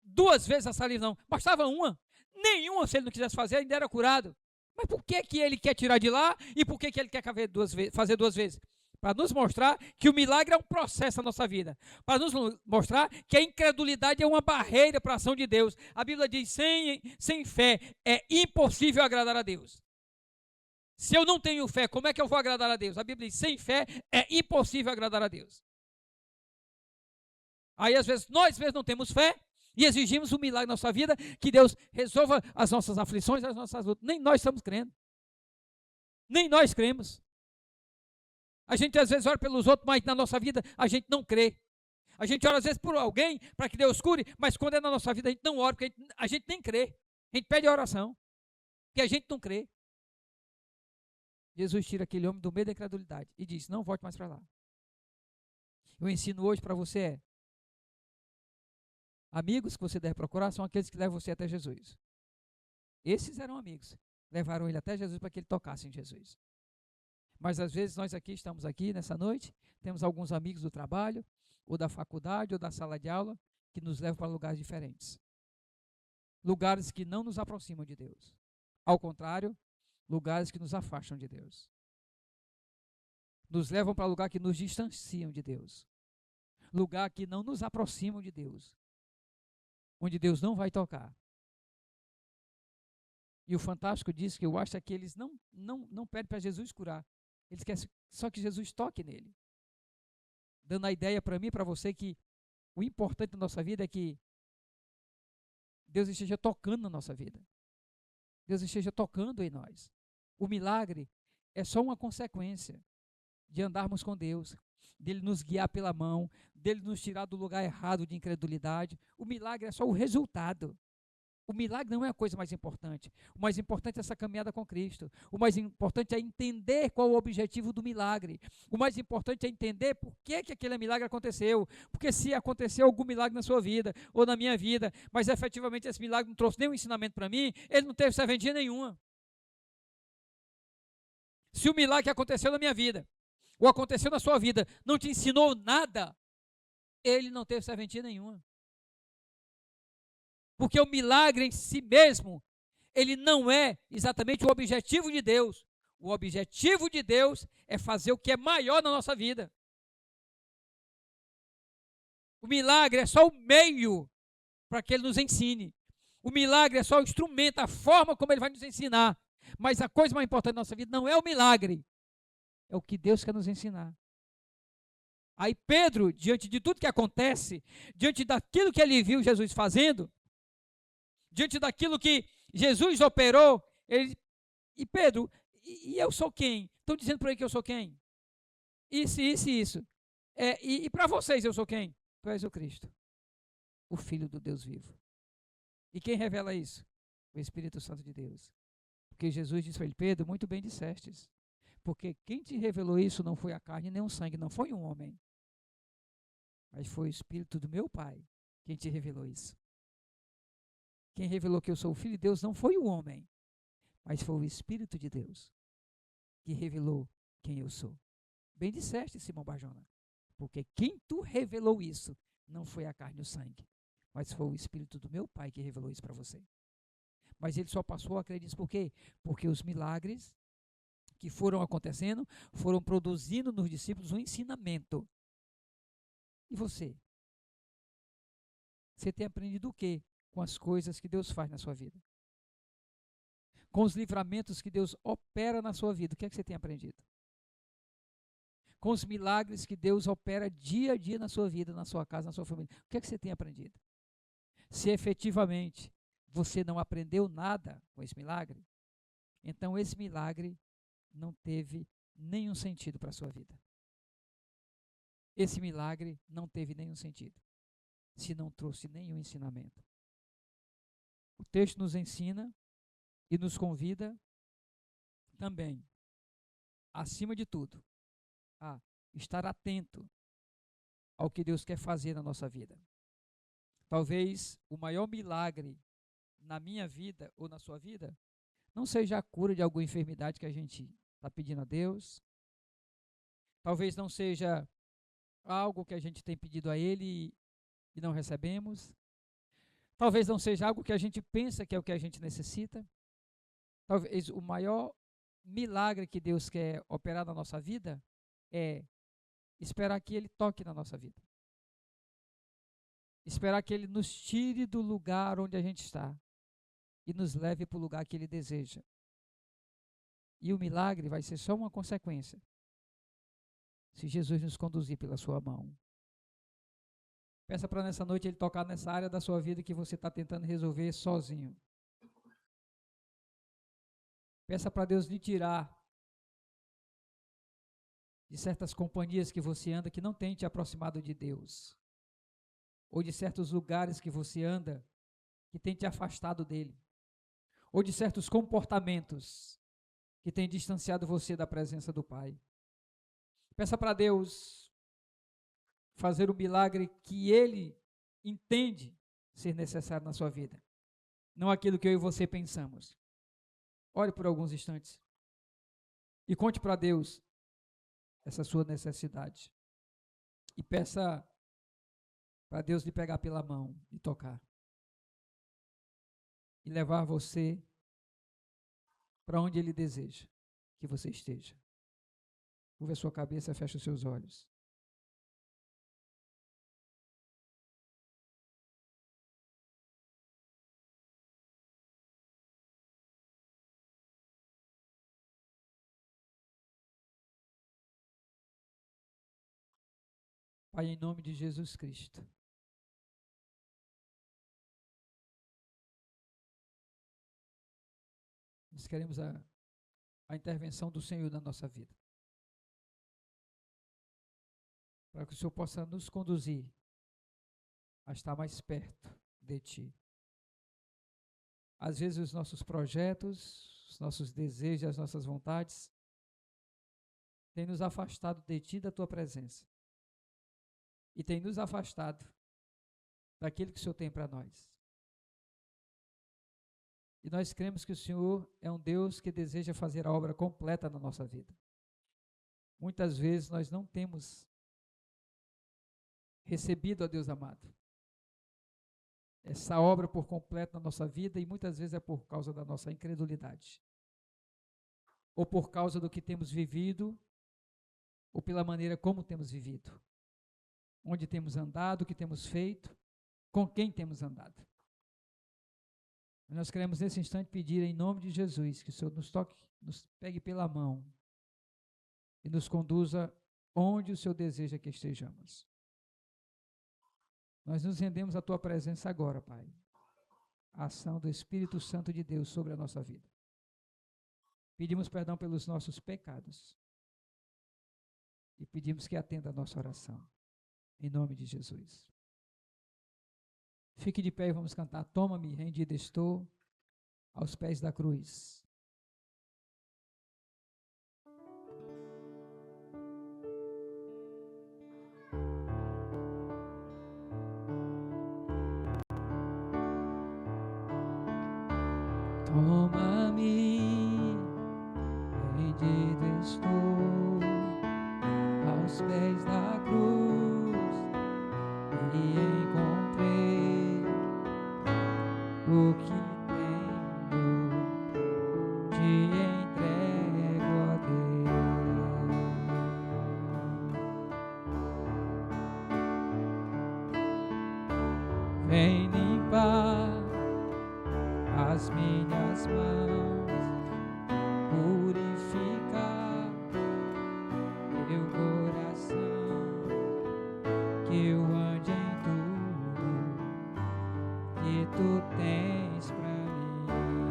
2 vezes a saliva, não. Bastava uma. Nenhuma, se ele não quisesse fazer, ainda era curado. Mas por que ele quer tirar de lá e por que ele quer fazer 2 vezes? Para nos mostrar que o milagre é um processo na nossa vida. Para nos mostrar que a incredulidade é uma barreira para a ação de Deus. A Bíblia diz, sem fé é impossível agradar a Deus. Se eu não tenho fé, como é que eu vou agradar a Deus? A Bíblia diz, sem fé é impossível agradar a Deus. Aí às vezes nós mesmos não temos fé e exigimos um milagre na nossa vida, que Deus resolva as nossas aflições, as nossas lutas. Nem nós estamos crendo. Nem nós cremos. A gente às vezes ora pelos outros, mas na nossa vida a gente não crê. A gente ora às vezes por alguém para que Deus cure, mas quando é na nossa vida a gente não ora, porque a gente nem crê. A gente pede a oração, porque a gente não crê. Jesus tira aquele homem do meio da incredulidade e diz, não volte mais para lá. O ensino hoje para você é, amigos que você deve procurar são aqueles que levam você até Jesus. Esses eram amigos. Levaram ele até Jesus para que ele tocasse em Jesus. Mas às vezes nós estamos aqui nessa noite, temos alguns amigos do trabalho, ou da faculdade, ou da sala de aula, que nos levam para lugares diferentes. Lugares que não nos aproximam de Deus. Ao contrário, lugares que nos afastam de Deus. Nos levam para lugares que nos distanciam de Deus. Lugar que não nos aproximam de Deus. Onde Deus não vai tocar. E o fantástico disso, que eu acho, é que eles não pedem para Jesus curar. Eles querem só que Jesus toque nele. Dando a ideia para mim e para você que o importante da nossa vida é que Deus esteja tocando na nossa vida. Deus esteja tocando em nós. O milagre é só uma consequência de andarmos com Deus, dele nos guiar pela mão, dele nos tirar do lugar errado de incredulidade. O milagre é só o resultado. O milagre não é a coisa mais importante. O mais importante é essa caminhada com Cristo. O mais importante é entender qual é o objetivo do milagre. O mais importante é entender por que aquele milagre aconteceu. Porque se aconteceu algum milagre na sua vida ou na minha vida, mas efetivamente esse milagre não trouxe nenhum ensinamento para mim, ele não teve serventia nenhuma. Se o milagre que aconteceu na minha vida ou aconteceu na sua vida não te ensinou nada, ele não teve serventia nenhuma. Porque o milagre em si mesmo, ele não é exatamente o objetivo de Deus. O objetivo de Deus é fazer o que é maior na nossa vida. O milagre é só o meio para que ele nos ensine. O milagre é só o instrumento, a forma como ele vai nos ensinar. Mas a coisa mais importante da nossa vida não é o milagre, é o que Deus quer nos ensinar. Aí Pedro, diante de tudo que acontece, diante daquilo que ele viu Jesus fazendo, diante daquilo que Jesus operou, e Pedro, e eu sou quem? Estão dizendo por aí que eu sou quem? Isso. E para vocês eu sou quem? Tu és o Cristo, o Filho do Deus vivo. E quem revela isso? O Espírito Santo de Deus. Porque Jesus disse para ele: Pedro, muito bem dissestes. Porque quem te revelou isso não foi a carne nem o sangue, não foi um homem, mas foi o Espírito do meu Pai quem te revelou isso. Quem revelou que eu sou o Filho de Deus não foi o homem, mas foi o Espírito de Deus que revelou quem eu sou. Bem disseste, Simão Barjona, porque quem tu revelou isso não foi a carne e o sangue, mas foi o Espírito do meu Pai que revelou isso para você. Mas ele só passou a crer nisso por quê? Porque os milagres que foram acontecendo foram produzindo nos discípulos um ensinamento. E você? Você tem aprendido o quê com as coisas que Deus faz na sua vida? Com os livramentos que Deus opera na sua vida, o que é que você tem aprendido? Com os milagres que Deus opera dia a dia na sua vida, na sua casa, na sua família, o que é que você tem aprendido? Se efetivamente você não aprendeu nada com esse milagre, então esse milagre não teve nenhum sentido para a sua vida. Esse milagre não teve nenhum sentido, se não trouxe nenhum ensinamento. O texto nos ensina e nos convida também, acima de tudo, a estar atento ao que Deus quer fazer na nossa vida. Talvez o maior milagre na minha vida ou na sua vida não seja a cura de alguma enfermidade que a gente está pedindo a Deus. Talvez não seja algo que a gente tem pedido a Ele e não recebemos. Talvez não seja algo que a gente pensa que é o que a gente necessita. Talvez o maior milagre que Deus quer operar na nossa vida é esperar que Ele toque na nossa vida. Esperar que Ele nos tire do lugar onde a gente está e nos leve para o lugar que Ele deseja. E o milagre vai ser só uma consequência, se Jesus nos conduzir pela sua mão. Peça para nessa noite Ele tocar nessa área da sua vida que você está tentando resolver sozinho. Peça para Deus lhe tirar de certas companhias que você anda que não tem te aproximado de Deus, ou de certos lugares que você anda que tem te afastado dele, ou de certos comportamentos que tem distanciado você da presença do Pai. Peça para Deus fazer o milagre que Ele entende ser necessário na sua vida, não aquilo que eu e você pensamos. Ore por alguns instantes e conte para Deus essa sua necessidade e peça para Deus lhe pegar pela mão e tocar e levar você para onde Ele deseja que você esteja. Curva a sua cabeça, feche os seus olhos. Pai, em nome de Jesus Cristo, nós queremos a intervenção do Senhor na nossa vida, para que o Senhor possa nos conduzir a estar mais perto de Ti. Às vezes os nossos projetos, os nossos desejos, as nossas vontades têm nos afastado de Ti, da Tua presença, e têm nos afastado daquilo que o Senhor tem para nós. E nós cremos que o Senhor é um Deus que deseja fazer a obra completa na nossa vida. Muitas vezes nós não temos recebido, ó Deus amado, essa obra por completo na nossa vida, e muitas vezes é por causa da nossa incredulidade, ou por causa do que temos vivido, ou pela maneira como temos vivido, onde temos andado, o que temos feito, com quem temos andado. Nós queremos nesse instante pedir em nome de Jesus que o Senhor nos toque, nos pegue pela mão e nos conduza onde o Senhor deseja que estejamos. Nós nos rendemos à Tua presença agora, Pai. A ação do Espírito Santo de Deus sobre a nossa vida. Pedimos perdão pelos nossos pecados e pedimos que atenda a nossa oração. Em nome de Jesus. Fique de pé e vamos cantar. Toma-me, rendido estou, aos pés da cruz. Toma-me, rendido estou aos pés da cruz, e encontrei o que tenho, te entrego a Deus. Vem limpar as minhas mãos, purificar meu coração, que eu ande em tudo que tu tens pra mim.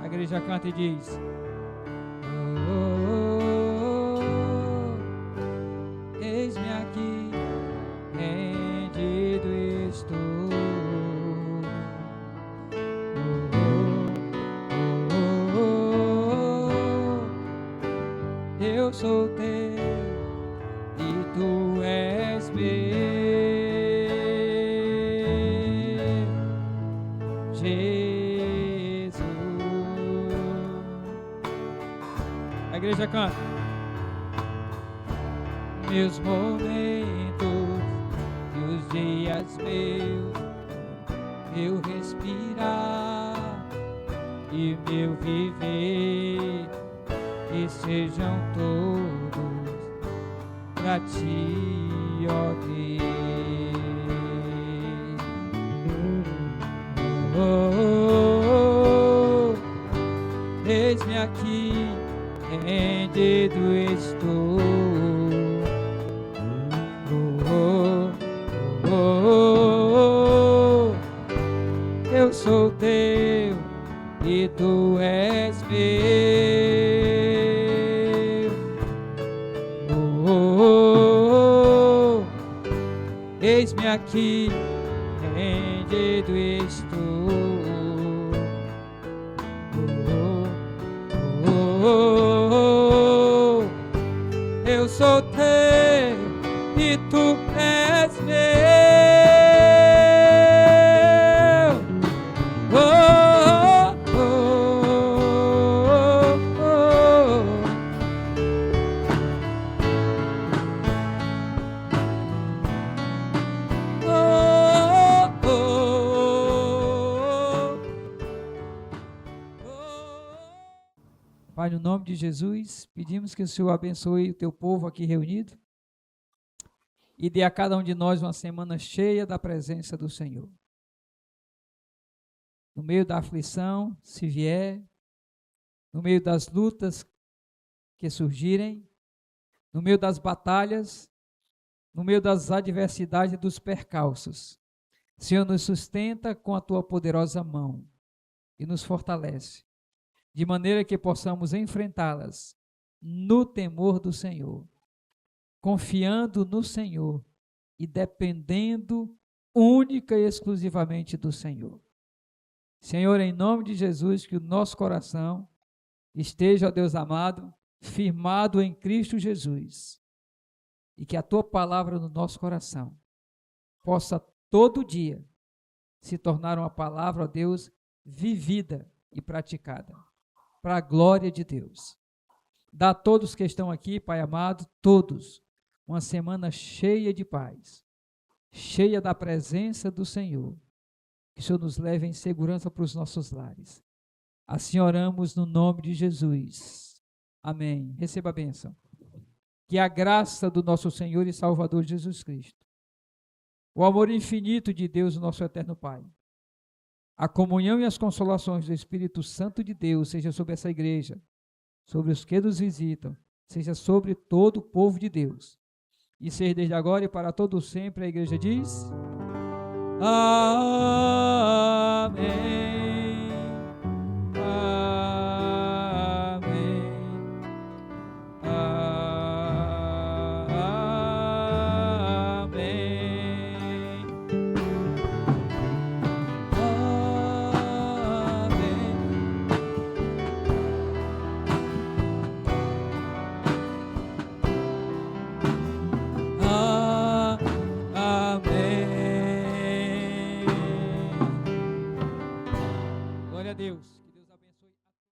A igreja canta e diz: eis-me aqui, rendido estou. Eu sou teu e tu és meu, Jesus. A igreja canta. Meus momentos e os dias meus, meu respirar e meu viver, que sejam todos pra ti, ó Deus. Eis-me aqui, rendido estou. Eu sou teu e tu és meu. Eis-me aqui, rendido estou. Eu sou teu e tu és meu. Pai, no nome de Jesus, pedimos que o Senhor abençoe o teu povo aqui reunido e dê a cada um de nós uma semana cheia da presença do Senhor. No meio da aflição, se vier, no meio das lutas que surgirem, no meio das batalhas, no meio das adversidades e dos percalços, Senhor, nos sustenta com a tua poderosa mão e nos fortalece, de maneira que possamos enfrentá-las no temor do Senhor, confiando no Senhor e dependendo única e exclusivamente do Senhor. Senhor, em nome de Jesus, que o nosso coração esteja, ó Deus amado, firmado em Cristo Jesus, e que a tua palavra no nosso coração possa todo dia se tornar uma palavra, ó Deus, vivida e praticada, para a glória de Deus. Dá a todos que estão aqui, Pai amado, todos, uma semana cheia de paz, cheia da presença do Senhor. Que o Senhor nos leve em segurança para os nossos lares. Assim oramos no nome de Jesus. Amém. Receba a bênção. Que a graça do nosso Senhor e Salvador Jesus Cristo, o amor infinito de Deus, o nosso eterno Pai, a comunhão e as consolações do Espírito Santo de Deus seja sobre essa igreja, sobre os que nos visitam, seja sobre todo o povo de Deus, e seja desde agora e para todo sempre. A igreja diz: Amém.